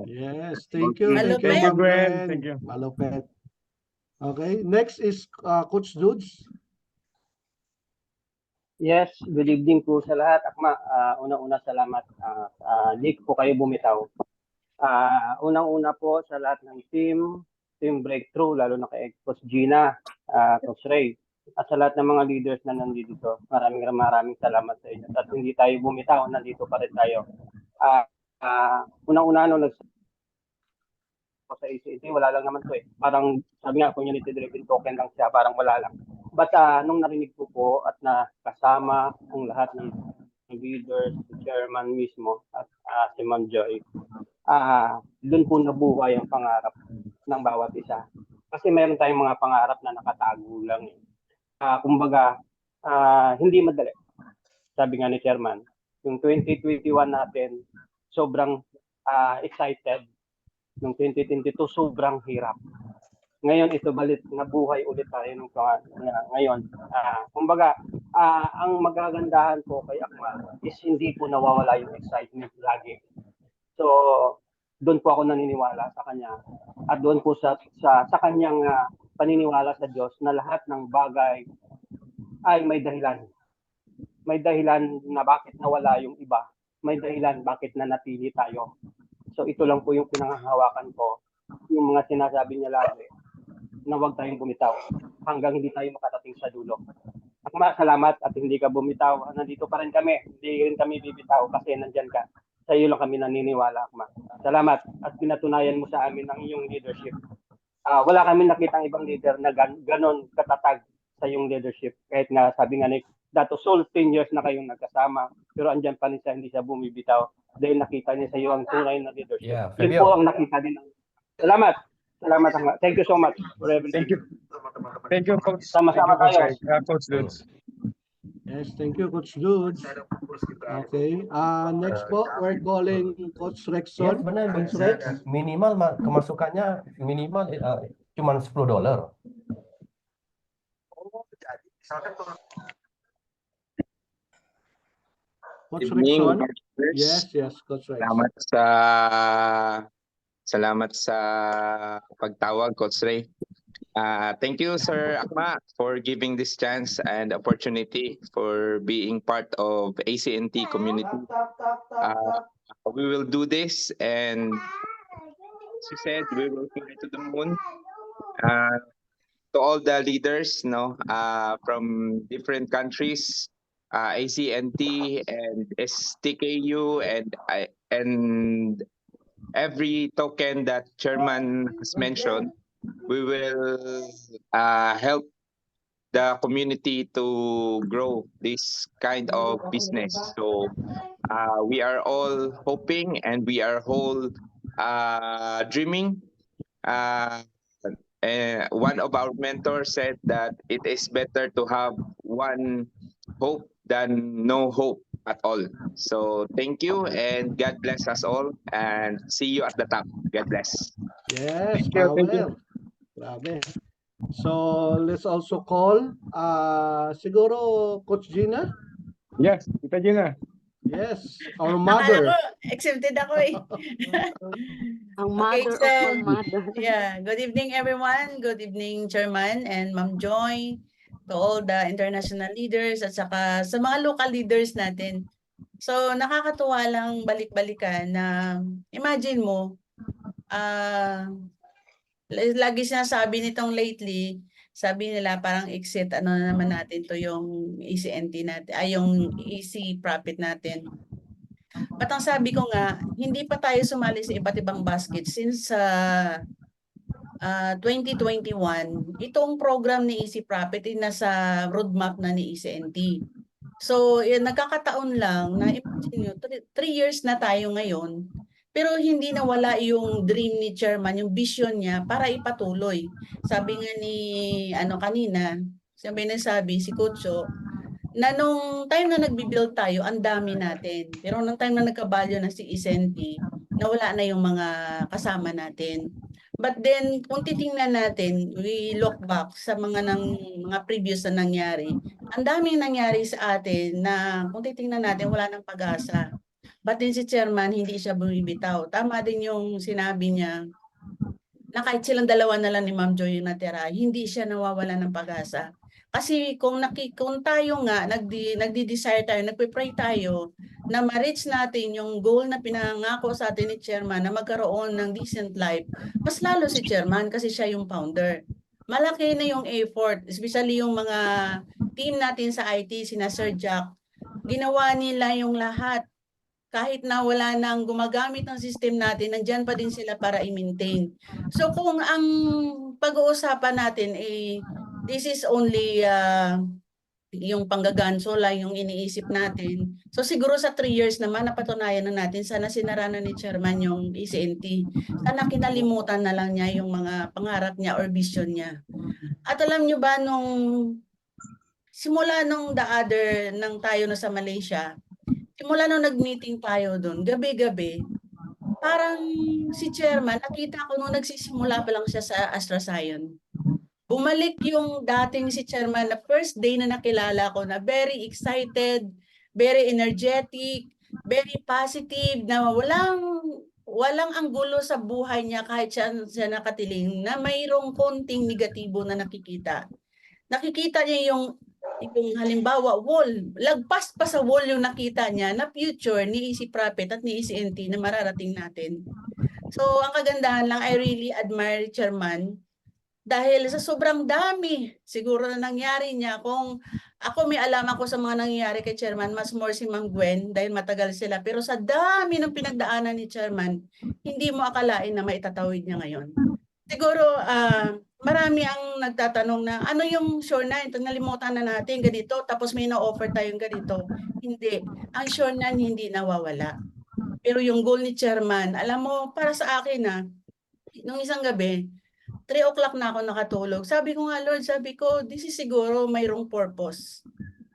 Yes, thank you. Malupit. Thank you, Ma'am Gwen. Gwen. Thank you. Malupit. Okay, next is Coach Dudes. Yes, good evening po sa lahat. Akma, unang-una salamat. Di po kayo bumitaw. Unang-una po sa lahat ng Team Breakthrough, lalo na kay Coach Gina, Coach Ray, at sa lahat ng mga leaders na nandito. Maraming salamat sa inyo. At hindi tayo bumitaw, nandito pa rin tayo. Unang-una, sa ACNT, wala lang naman to eh. Parang sabi nga, community-driven token lang siya, parang wala lang. But nung narinig ko po at nakasama ang lahat ng leaders, si Chairman mismo at si Ma'am Joy, doon po nabuhay ang pangarap ng bawat isa. Kasi meron tayong mga pangarap na nakatago lang eh. Kumbaga, hindi madali. Sabi nga ni Chairman, yung 2021 natin, sobrang excited. Noong 2022, sobrang hirap. Ngayon, ito nabuhay ulit tayo ngayon. Kumbaga, ang magagandahan po kay Akmal is hindi po nawawala yung excitement lagi. So, doon po ako naniniwala sa kanya at doon po sa kanyang paniniwala sa Diyos na lahat ng bagay ay may dahilan. May dahilan na bakit nawala yung iba. May dahilan bakit nanatili tayo. So ito lang po yung pinanghahawakan ko, yung mga sinasabi niya lagi na huwag tayong bumitaw hanggang hindi tayo makarating sa dulo. Akma, salamat at hindi ka bumitaw. Nandito pa rin kami. Hindi rin kami bibitaw kasi nandyan ka. Sa iyo lang kami naniniwala, Akma. Salamat at pinatunayan mo sa amin ang iyong leadership. Wala kami nakitang ibang leader na ganon katatag sa iyong leadership. Kahit nga sabi nga ni Dato Sol, 10 years na kayong nagkasama, pero andyan pa rin siya, hindi siya bumibitaw dahil nakita niya sa iyo ang tunay na leadership. Yeah, Yun Fabio. po ang nakita din. Salamat. Salamat, Akma. Thank you so much for everything. Thank you. Thank you, Coach. Sama-sama Thank you, tayo. Coach Dudes. Yes, thank you, Coach Dudes. Okay. Next po, we're calling Coach Yes, Rexon. benar. Coach Rex. Minimal kemasukannya minimal cuma $10. Coach Evening, Rexon. Coach. Yes, Coach Rex. Salamat sa pagtawag, Coach Ray. Thank you, Sir Akma, for giving this chance and opportunity for being part of ACNT community. We will do this, and as you said, we will fly to the moon. To all the leaders, from different countries, ACNT and STKU and every token that Chairman has mentioned, we will help the community to grow this kind of business. So we are all hoping and we are all dreaming. One of our mentors said that it is better to have one hope than no hope at all. So thank you and God bless us all and see you at the top. God bless. Yes, Thank you, thank you. power. Grabe. So, let's also call, siguro, Coach Gina? Yes, kita Gina. Yes, our Akala mother. ko, exempted ako eh. Ang Okay, mother so, of all mother. yeah, good evening everyone. Good evening Chairman and Ma'am Joy, to all the international leaders at saka sa mga local leaders natin. So nakakatuwa lang balik-balikan na imagine mo, lagi sinasabi nitong lately, sabi nila parang exit, ano na naman natin to yung ECNT natin, ay yung EC profit natin. But ang sabi ko nga, hindi pa tayo sumali sa iba't ibang basket since 2021, itong program ni EC Profit ay nasa roadmap na ni ECNT. So, nagkakataon lang na imagine nyo, 3 years na tayo ngayon, pero hindi nawala yung dream ni Chairman, yung vision niya para ipatuloy. Sabi nga ni kanina, sabi si Kutso, na nung time na nagbi-build tayo, ang dami natin. Pero nung time na nagkabalyo na si ECNT, nawala na yung mga kasama natin. But then, kung titingnan natin, we look back sa mga previous na nangyari, ang daming nangyari sa atin na kung titingnan natin, wala nang pag-asa. But then si Chairman, hindi siya bumibitaw. Tama din yung sinabi niya na kahit silang dalawa na lang ni Ma'am Joy yung natira, hindi siya nawawala ng pag-asa. Kasi kung tayo nga, nagdi-desire tayo, nagpe-pray tayo na ma-reach natin yung goal na pinangako sa atin ni Chairman na magkaroon ng decent life, mas lalo si Chairman kasi siya yung founder. Malaki na yung effort, especially yung mga team natin sa IT, sina Sir Jack, ginawa nila yung lahat. Kahit na wala nang gumagamit ng system natin, nandyan pa din sila para i-maintain. So kung ang pag-uusapan natin this is only yung panggaganso lang yung iniisip natin. So siguro sa 3 years naman napatunayan na natin, sana sinara na ni Chairman yung ECNT. Sana kinalimutan na lang niya yung mga pangarap niya or vision niya. At alam niyo ba simula nung nang tayo na sa Malaysia, simula nung nag-meeting tayo doon, gabi-gabi, parang si Chairman, nakita ko nung nagsisimula pa lang siya sa AstraZeneca. Bumalik yung dating si Chairman na first day na nakilala ko na very excited, very energetic, very positive, na walang anggulo sa buhay niya kahit siya nakatiling na mayroong konting negatibo na nakikita. Nakikita niya yung halimbawa wall, lagpas pa sa wall yung nakita niya na future ni EC Prophet at ni ECNT na mararating natin. So ang kagandahan lang, I really admire Chairman dahil sa sobrang dami siguro na nangyari niya. Kung ako may alam ako sa mga nangyayari kay Chairman, mas more si Ma'am Gwen dahil matagal sila. Pero sa dami ng pinagdaanan ni Chairman, hindi mo akalain na maitatawid niya ngayon. Siguro marami ang nagtatanong na ano yung sure na ito, nalimutan na natin ganito tapos may na-offer tayong ganito. Hindi. Ang sure na hindi nawawala. Pero yung goal ni Chairman, alam mo, para sa akin nung isang gabi, 3 o'clock na ako nakatulog. Sabi ko nga, Lord, sabi ko, this is siguro mayroong purpose.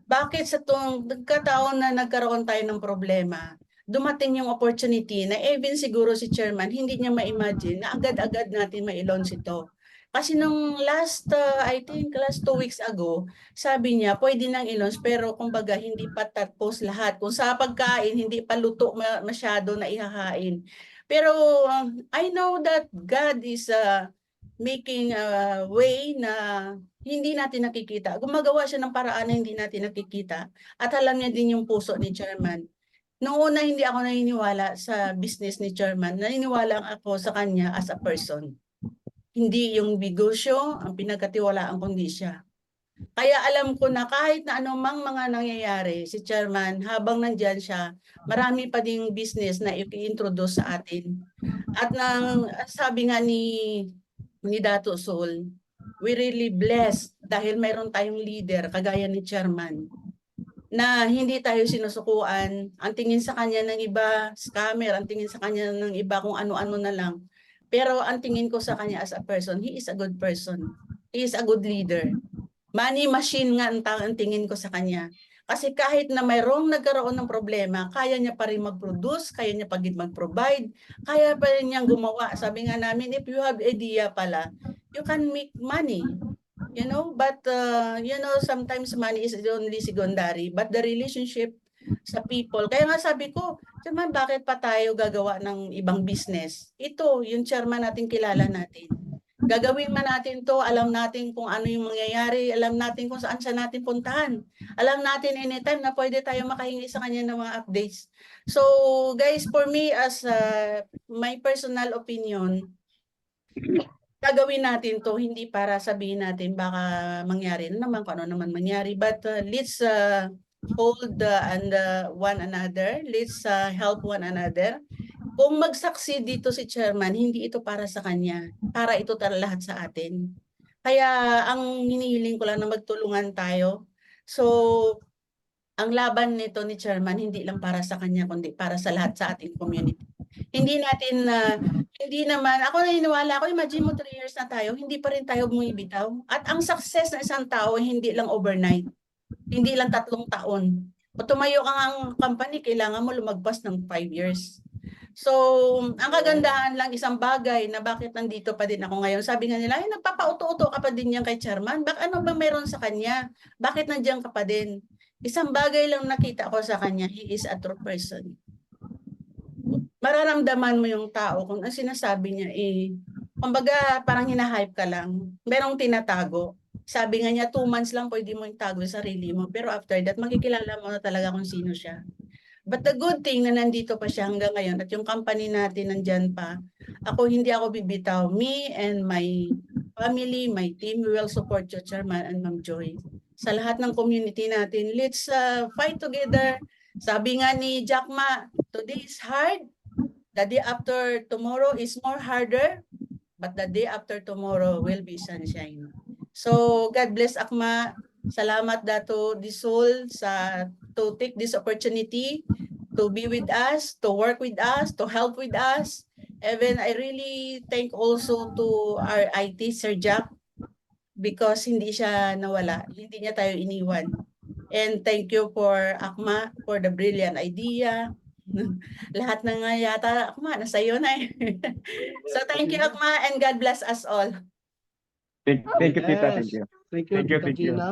Bakit sa itong nagkataon na nagkaroon tayo ng problema, dumating yung opportunity na even siguro si Chairman, hindi niya ma-imagine na agad-agad natin ma-launch ito. Kasi nung I think last 2 weeks ago, sabi niya, pwede nang i-launch pero kumbaga hindi pa tapos lahat. Kung sa pagkain, hindi pa luto masyado na ihahain. Pero I know that God is making a way na hindi natin nakikita. Gumagawa siya ng paraan na hindi natin nakikita. At alam niya din yung puso ni Chairman. Noong una, hindi ako naniniwala sa business ni Chairman. Naniniwala ako sa kanya as a person. Hindi yung negosyo ang pinagkatiwalaan kundi siya. Kaya alam ko na kahit na anumang mga nangyayari, si Chairman, habang nandyan siya, marami pa ding business na i-introduce sa atin. At sabi nga ni Dato Sol, we really blessed dahil mayroon tayong leader kagaya ni Chairman na hindi tayo sinusukuan. Ang tingin sa kanya ng iba, scammer, ang tingin sa kanya ng iba kung ano-ano na lang. Pero ang tingin ko sa kanya as a person, he is a good person. He is a good leader. Money machine nga ang tingin ko sa kanya. Kasi kahit na mayroong nagkaroon ng problema, kaya niya pa rin mag-produce, kaya niya pa rin mag-provide, kaya pa rin niyang gumawa. Sabi nga namin, if you have idea pala, you can make money. You know, but you know, sometimes money is only secondary, but the relationship sa people. Kaya nga sabi ko, Chairman, bakit pa tayo gagawa ng ibang business? Ito, yung Chairman natin kilala natin. Gagawin man natin to, alam natin kung ano yung mangyayari, alam natin kung saan siya natin puntahan. Alam natin anytime na pwede tayo makahingi sa kanya ng mga updates. So guys, for me as my personal opinion, gagawin natin to hindi para sabihin natin baka mangyari na naman kung ano naman mangyari. But let's hold one another, let's help one another. Kung mag-succeed dito si Chairman, hindi ito para sa kanya, para ito lahat sa atin. Kaya ang hinihiling ko lang na magtulungan tayo. So, ang laban nito ni Chairman, hindi lang para sa kanya, kundi para sa lahat sa ating community. Hindi natin, hindi naman, ako naniniwala, imagine mo 3 years na tayo, hindi pa rin tayo bumibitaw. At ang success ng isang tao, hindi lang overnight, hindi lang 3 taon. O tumayo ka ng company, kailangan mo lumagpas ng 5 years. So, ang kagandahan lang isang bagay na bakit nandito pa din ako ngayon. Sabi nga nila, ay nagpapauto-uto ka pa din yan kay Chairman. Ano ba meron sa kanya? Bakit nandiyan ka pa din? Isang bagay lang nakita ko sa kanya, he is a true person. Mararamdaman mo yung tao kung ang sinasabi niya kumbaga parang hinahype ka lang. Merong tinatago. Sabi nga niya, 2 months lang pwede mo itago sa sarili mo. Pero after that, makikilala mo na talaga kung sino siya. But the good thing na nandito pa siya hanggang ngayon at yung company natin nandyan pa, hindi ako bibitaw. Me and my family, my team, we will support you, Chairman and Ma'am Joy. Sa lahat ng community natin, let's fight together. Sabi nga ni Jack Ma, today is hard. The day after tomorrow is more harder. But the day after tomorrow will be sunshine. So God bless Akma. Salamat Dato Disol to take this opportunity to be with us, to work with us, to help with us. Even I really thank also to our IT Sir Jack because hindi siya nawala, hindi niya tayo iniwan. And thank you for Akma for the brilliant idea. Lahat na nga yata, Akma, nasa iyo na So thank you Akma and God bless us all. Thank you, Tita. Thank Yes. you. Thank you, Thank you, Tita thank you. Gina.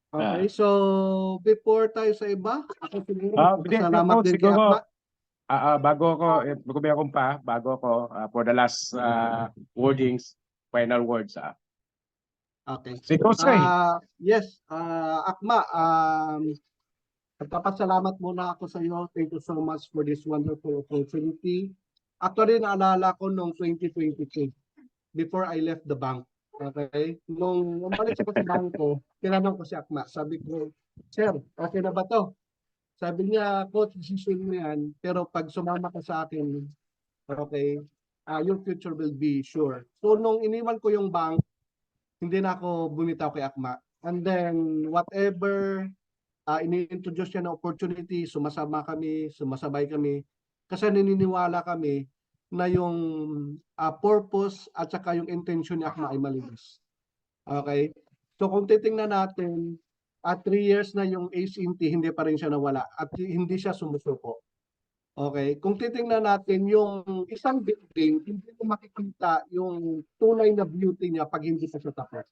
Okay, so before tayo sa iba, ako siguro salamat Coach, din kay siguro, Akma. bago ako, for the last wordings, final words. Okay. Si Coach Ray. Yes, Akma, nagpapasalamat muna ako sa iyo. Thank you so much for this wonderful opportunity. Actually, naalala ko noong 2022, before I left the bank. Okay? Nung umalis ako sa bangko, tinanong ko si Akma. Sabi ko, Sir, okay na ba to? Sabi niya, Coach, decision mo yan. Pero pag sumama ka sa akin, okay, your future will be sure. So, nung iniwan ko yung bank, hindi na ako bumitaw kay Akma. And then, whatever ini-introduce niya na opportunity, sumasabay kami. Kasi naniniwala kami na yung purpose at saka yung intention ni Akma ay malinis. Okay? So, kung titingnan natin, 3 years na yung ACNT, hindi pa rin siya nawala at hindi siya sumusuko. Okay? Kung titingnan natin yung isang building, hindi mo makikita yung tunay na beauty niya pag hindi pa siya tapos.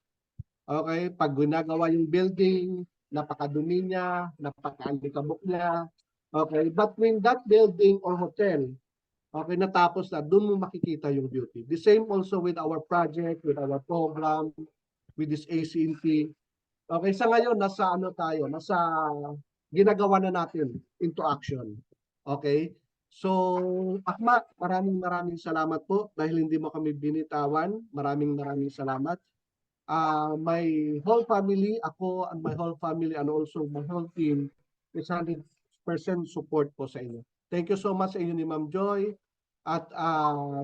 Okay? Pag ginagawa yung building, napakadumi niya, napaka-alikabok niya. Okay? But when that building or hotel, okay, natapos na, doon mo makikita yung beauty. The same also with our project, with our program, with this ACNT. Okay, sa ngayon, nasa ginagawa na natin into action. Okay? So, Akma, maraming salamat po dahil hindi mo kami binitawan. Maraming salamat. My whole family, ako and my whole family and also my whole team is 100% support po sa inyo. Thank you so much sa inyo ni Ma'am Joy at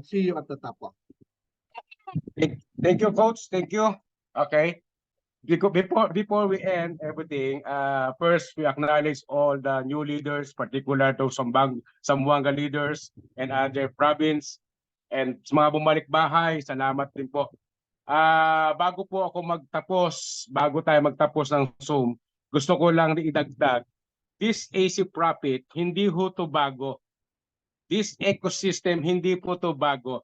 see you at the top po. Thank you, Coach. Thank you. Okay. Before we end everything, first we acknowledge all the new leaders, particular to Zamboanga leaders and other province, and sa mga bumalik bahay, salamat din po. Bago tayo magtapos ng Zoom, gusto ko lang idagdag, this AC Profit, hindi ho to bago. This ecosystem, hindi po to bago.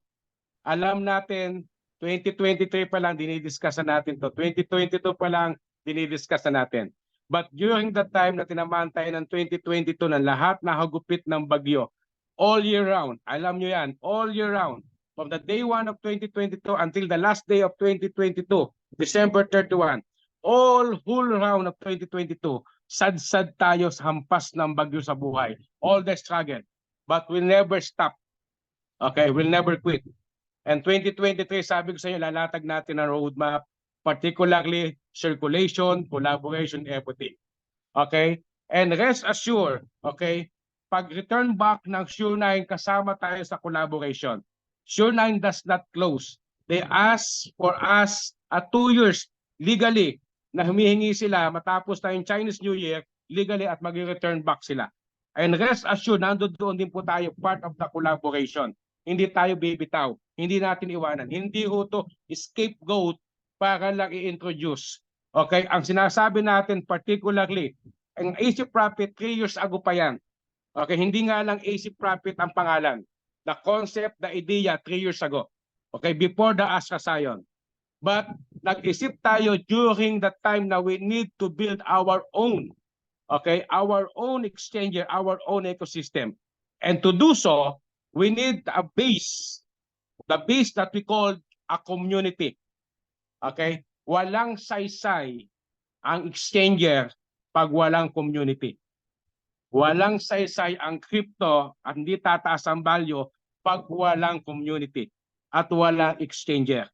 Alam natin, 2023 pa lang dinidiscuss natin to. 2022 pa lang dinidiscuss natin. But during the time na tinamaan tayo ng 2022 ng lahat na hagupit ng bagyo, all year round, alam nyo yan, all year round, from the day 1 of 2022 until the last day of 2022, December 31, all whole round of 2022, sad-sad tayo sa hampas ng bagyo sa buhay. All the struggle. But we'll never stop. Okay, we'll never quit. And 2023, sabi ko sa inyo, lalatag natin ang roadmap, particularly circulation, collaboration, everything. Okay? And rest assured, okay, pag return back ng Sure9, kasama tayo sa collaboration. Sure9 does not close. They ask for us 2 years legally na humihingi sila matapos tayong Chinese New Year, legally at mag-return back sila. And rest assured, nandoon din po tayo, part of the collaboration. Hindi tayo bibitaw. Hindi natin iwanan. Hindi ho to scapegoat para lang i-introduce. Okay? Ang sinasabi natin particularly, ang AC Profit 3 years ago pa yan. Okay? Hindi nga lang AC Profit ang pangalan. The concept, the idea 3 years ago. Okay? Before the Astra Zion. But nag-isip tayo during the time na we need to build our own. Okay? Our own exchanger, our own ecosystem. And to do so, we need a base. The base that we call a community. Okay? Walang saysay ang exchanger pag walang community. Walang saysay ang crypto at hindi tataas ang value pag walang community at walang exchanger.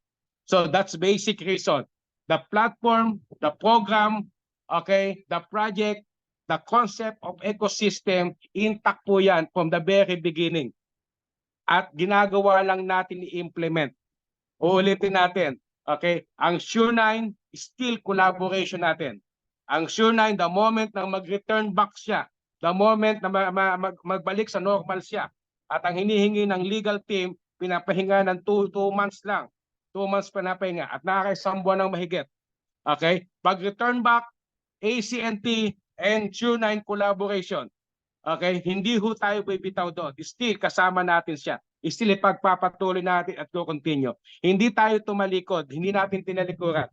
So that's basic reason. The platform, the program, okay, the project, the concept of ecosystem, intact po yan from the very beginning. At ginagawa lang natin i-implement. Uulitin natin, okay? Ang Sure9, still collaboration natin. Ang Sure9, the moment na mag-return back siya, the moment na magbalik sa normal siya, at ang hinihingi ng legal team, pinapahinga ng 2 months lang. 2 months pinapahinga at nakakaisang buwan ng mahigit. Okay? Pag-return back, ACNT and Sure9 collaboration. Okay, hindi ho tayo bibitaw doon. Still, kasama natin siya. still ipagpapatuloy natin at continue. Hindi tayo tumalikod, hindi natin tinalikuran.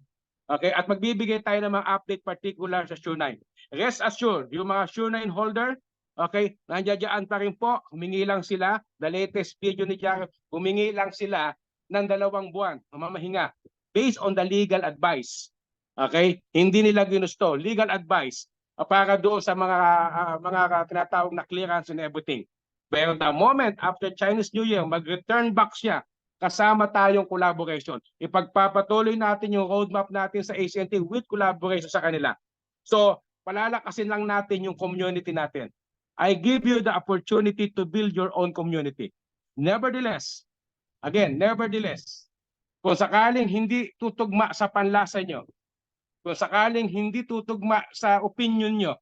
Okay, at magbibigay tayo ng mga update particular sa Sure9. Rest assured, yung mga Sure9 holder, okay, nandiyan pa rin po, humingi lang sila, the latest video ni Jared, humingi lang sila ng 2 buwan, mamahinga, based on the legal advice. Okay, hindi nila ginusto, legal advice, para doon sa mga tinatawag na clearance and everything. Pero the moment after Chinese New Year, mag-return back siya, kasama tayong collaboration. Ipagpapatuloy natin yung roadmap natin sa ACNT with collaboration sa kanila. So, palalakasin lang natin yung community natin. I give you the opportunity to build your own community. Nevertheless, kung sakaling hindi tutugma sa panlasa nyo, kung sakaling hindi tutugma sa opinion nyo,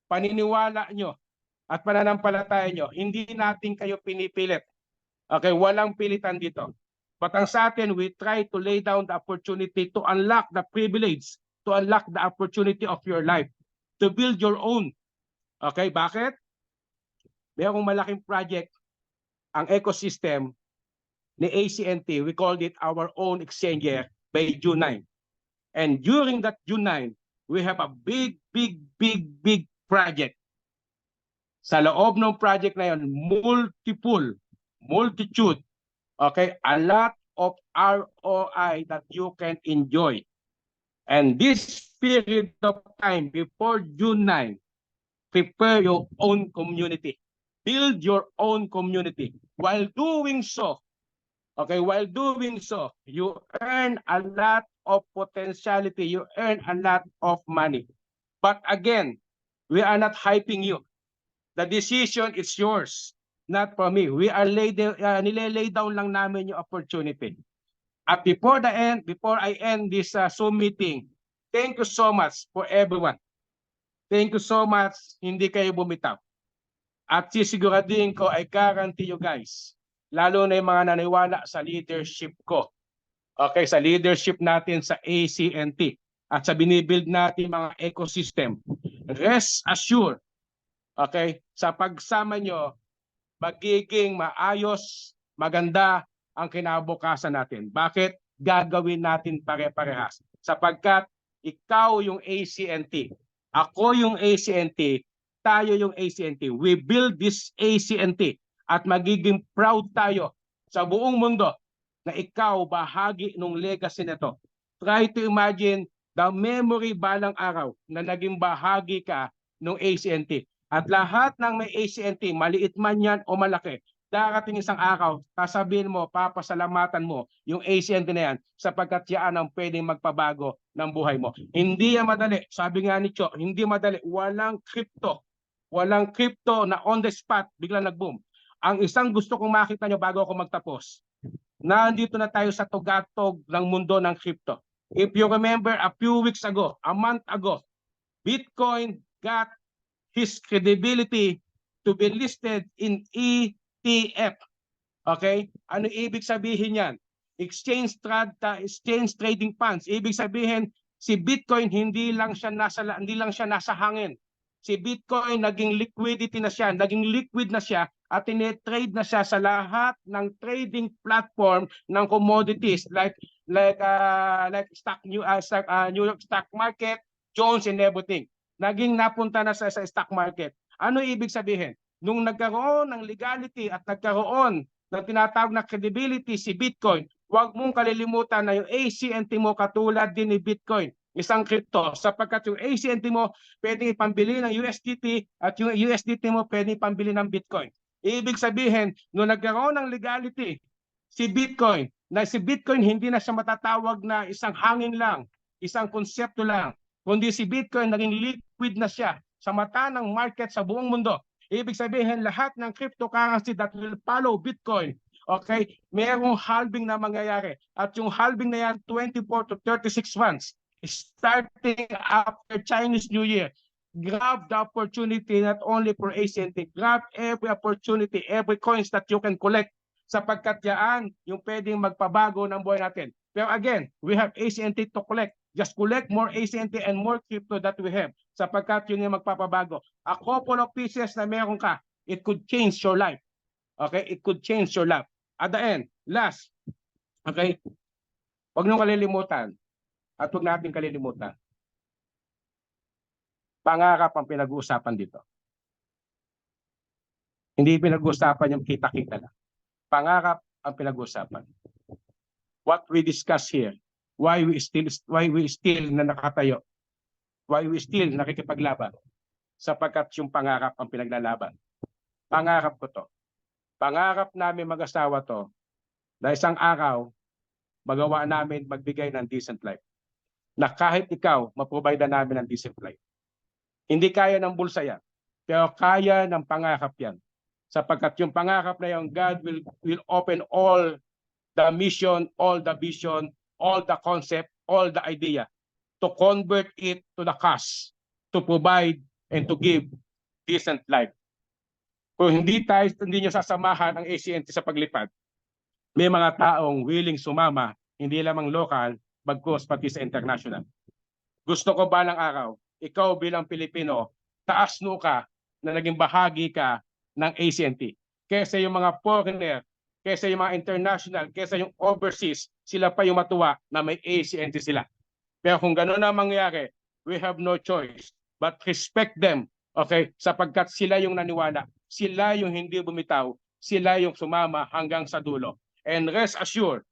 paniniwala nyo, at pananampalataya nyo, hindi natin kayo pinipilit. Okay, walang pilitan dito. But ang sa atin, we try to lay down the opportunity to unlock the privilege, to unlock the opportunity of your life, to build your own. Okay, bakit? Mayroong malaking project, ang ecosystem ni ACNT, we called it our own exchanger by June 9. And during that June 9, we have a big project. Sa loob ng project na yun, multitude, okay, a lot of ROI that you can enjoy. And this period of time before June 9, prepare your own community. Build your own community. While doing so, you earn a lot of potentiality. You earn a lot of money. But again, we are not hyping you. The decision is yours, not for me. We are nilelay down lang namin yung opportunity. At before I end this Zoom meeting, thank you so much for everyone. Thank you so much, hindi kayo bumitaw. At sisiguraduhin ko, I guarantee you guys, lalo na yung mga naniwala sa leadership ko. Okay, sa leadership natin sa ACNT at sa binibuild natin mga ecosystem. Rest assured, okay, sa pagsama nyo, magiging maayos, maganda ang kinabukasan natin. Bakit? Gagawin natin pare-parehas. Sapagkat ikaw yung ACNT, ako yung ACNT, tayo yung ACNT. We build this ACNT at magiging proud tayo sa buong mundo na ikaw bahagi ng legacy nito. Try to imagine the memory balang araw na naging bahagi ka ng ACNT. At lahat ng may ACNT, maliit man yan o malaki, darating isang araw, sasabihin mo, papasalamatan mo yung ACNT na yan sapagkat yan ang pwedeng magpabago ng buhay mo. Hindi yan madali. Sabi nga ni Cho, hindi madali. Walang crypto na on the spot, biglang nag-boom. Ang isang gusto kong makita nyo bago ako magtapos, nandito na tayo sa tugatog ng mundo ng crypto. If you remember a few weeks ago, a month ago, Bitcoin got his credibility to be listed in ETF. Okay? Ano ibig sabihin yan? Exchange trading funds. Ibig sabihin, si Bitcoin hindi lang siya nasa hangin. Si Bitcoin naging liquidity na siya, naging liquid na siya at tine-trade na siya sa lahat ng trading platform ng commodities like New York stock market, Jones and everything. Naging napunta na sa stock market. Ano ibig sabihin? Nung nagkaroon ng legality at nagkaroon ng tinatawag na credibility si Bitcoin, huwag mong kalilimutan na yung ACNT mo katulad din ni Bitcoin, isang crypto, sapagkat yung ACNT mo pwedeng ipambili ng USDT at yung USDT mo pwedeng ipambili ng Bitcoin. Ibig sabihin, nung nagkaroon ng legality si Bitcoin, na si Bitcoin hindi na siya matatawag na isang hangin lang, isang konsepto lang, kundi si Bitcoin naging liquid na siya sa mata ng market sa buong mundo. Ibig sabihin, lahat ng cryptocurrency that will follow Bitcoin, okay, mayroong halving na mangyayari. At yung halving na yan, 24 to 36 months, starting after Chinese New Year. Grab the opportunity not only for ACNT, grab every opportunity, every coins that you can collect, sapagkat yan yung pwedeng magpabago ng buhay natin. Pero again, we have ACNT to collect. Just collect more ACNT and more crypto that we have, sapagkat yun yung magpapabago. A couple of pieces na meron ka, it could change your life. Okay? It could change your life. at the end, last, okay, huwag nyo kalilimutan at huwag natin kalilimutan. Pangarap ang pinag-uusapan dito. Hindi pinag-uusapan yung kita-kita lang. Pangarap ang pinag-uusapan. What we discuss here, why we still na nakatayo, why we still nakikipaglaban, sapagkat yung pangarap ang pinaglalaban. Pangarap ko to. Pangarap namin mag-asawa to na isang araw magawa namin magbigay ng decent life. Na kahit ikaw, maprovide namin ng decent life. Hindi kaya ng bulsa yan, pero kaya ng pangarap yan. Sapagkat yung pangarap na yung God will open all the mission, all the vision, all the concept, all the idea to convert it to the cause, to provide and to give decent life. Kung hindi nyo sasamahan ang ACNT sa paglipad, may mga taong willing sumama, hindi lamang local, bagkus pati sa international. Gusto ko balang araw, ikaw bilang Pilipino, taas ka na naging bahagi ka ng ACNT. Kesa yung mga foreigner, kesa yung mga international, kesa yung overseas, sila pa yung matuwa na may ACNT sila. Pero kung gano'n na mangyari, we have no choice but respect them, okay? Sapagkat sila yung naniwala, sila yung hindi bumitaw, sila yung sumama hanggang sa dulo. And rest assured,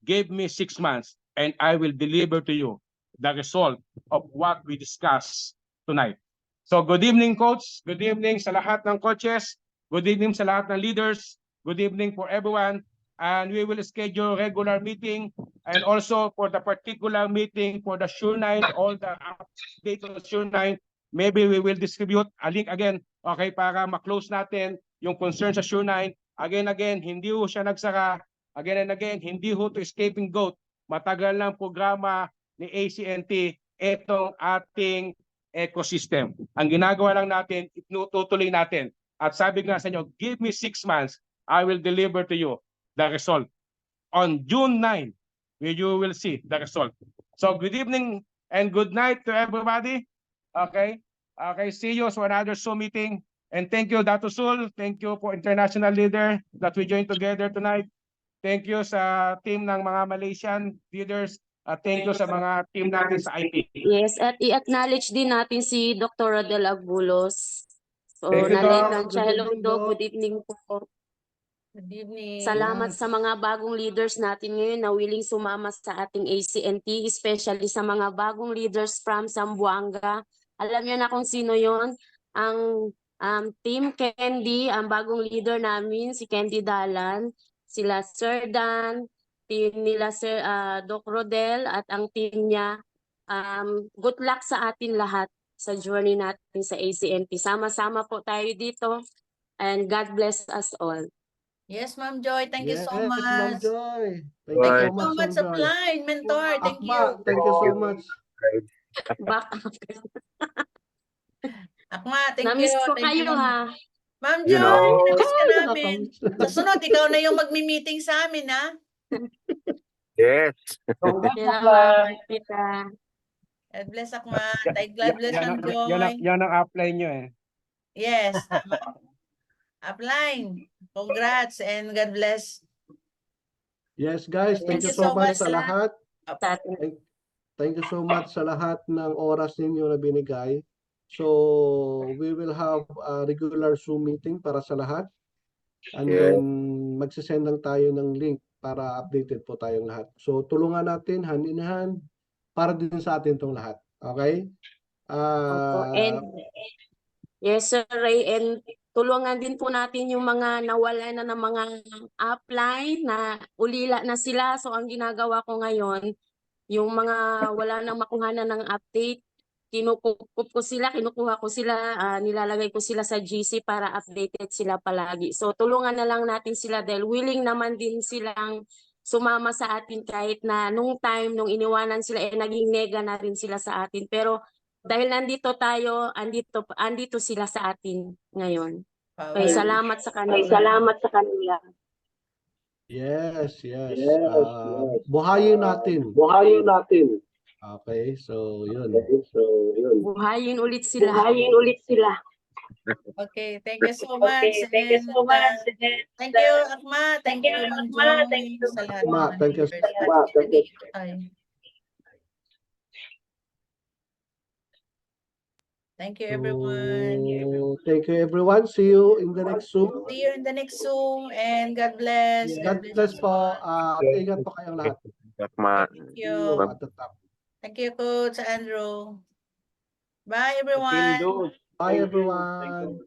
give me 6 months and I will deliver to you the result of what we discussed tonight. So good evening, Coach. Good evening sa lahat ng coaches. Good evening sa lahat ng leaders. Good evening for everyone. And we will schedule regular meeting and also for the particular meeting for the Sure 9, all the updates on the Sure 9, maybe we will distribute a link again, okay, para ma-close natin yung concern sa Sure 9. Again, hindi ho siya nagsara. Again and again, hindi ho to escaping goat. Matagal ng programa ni ACNT, itong ating ecosystem. Ang ginagawa lang natin, itutuloy natin. At sabi nga sa inyo, give me 6 months, I will deliver to you the result. On June 9, you will see the result. So good evening and good night to everybody. Okay, see you for another Zoom meeting. And thank you, Dato Sul. Thank you for international leader that we joined together tonight. Thank you sa team ng mga Malaysian leaders. Thank you sa mga team natin sa IP. Yes, at i-acknowledge din natin si Dr. Rodel Agbulos. So, Thank you, nalate Doc. lang siya. Good Hello, evening, Doc. Doc. Good evening po. Good evening. Salamat Yes. sa mga bagong leaders natin ngayon na willing sumama sa ating ACNT, especially sa mga bagong leaders from Zamboanga. Alam niyo na kung sino yon, ang Team Candy, ang bagong leader namin, si Candy Dalan, sila Sir Dan, team nila Sir Doc Rodel at ang team niya. Good luck sa atin lahat sa journey natin sa ACNT. Sama-sama po tayo dito and God bless us all. Yes, Ma'am Joy. Thank you so Yes, Ma'am much. Joy. Thank Thank you you so so much, much, Ma'am Joy. Upline, mentor. Thank you. Akma, thank you so much. Back up. Akma, thank Namiss you. ko Thank kayo you. ha. Ma'am You Joy, know. namiss ka Ay, namin. nakakamiss. Sa sunod, ikaw na yung magmi-meeting sa amin, ha? Yes. Salamat, Tita. God bless, Akma. God bless, Ma'am Joy. Yan ang upline nyo eh. Yes, tama. Upline, congrats and God bless. Yes, guys, thank you so much sa lahat. Thank you so much sa lahat ng oras ninyo na binigay. So, we will have a regular Zoom meeting para sa lahat. And Yeah. then, magsisend lang tayo ng link para updated po tayong lahat. So, tulungan natin hand in hand para din sa atin tong lahat. Okay? And yes, Sir Ray, and tulungan din po natin yung mga nawala na ng mga upline na ulila na sila. So, ang ginagawa ko ngayon, yung mga wala nang makuha na ng update, kinukuha ko sila, nilalagay ko sila sa GC para updated sila palagi. So tulungan na lang natin sila dahil willing naman din silang sumama sa atin kahit na nung nung iniwanan sila, naging nega na rin sila sa atin. Pero dahil nandito tayo, andito sila sa atin ngayon. Okay, salamat sa kanila. Yes. Buhayin natin. Okay, so yun. Buhayin ulit sila. Okay, thank you so much. Thank you so much. Thank you, Akma. Thank you, Ma'am Joy, sa lahat ng Ma, mga thank you. leaders at nag-iintay. Thank you, everyone. Thank you, everyone. See you in the next Zoom. See you in the next Zoom and God bless. God bless po. Ingat po kayong lahat. Akma. Thank See you you. at the top. Thank you, Coach Andrew. Bye, everyone. Bye, everyone.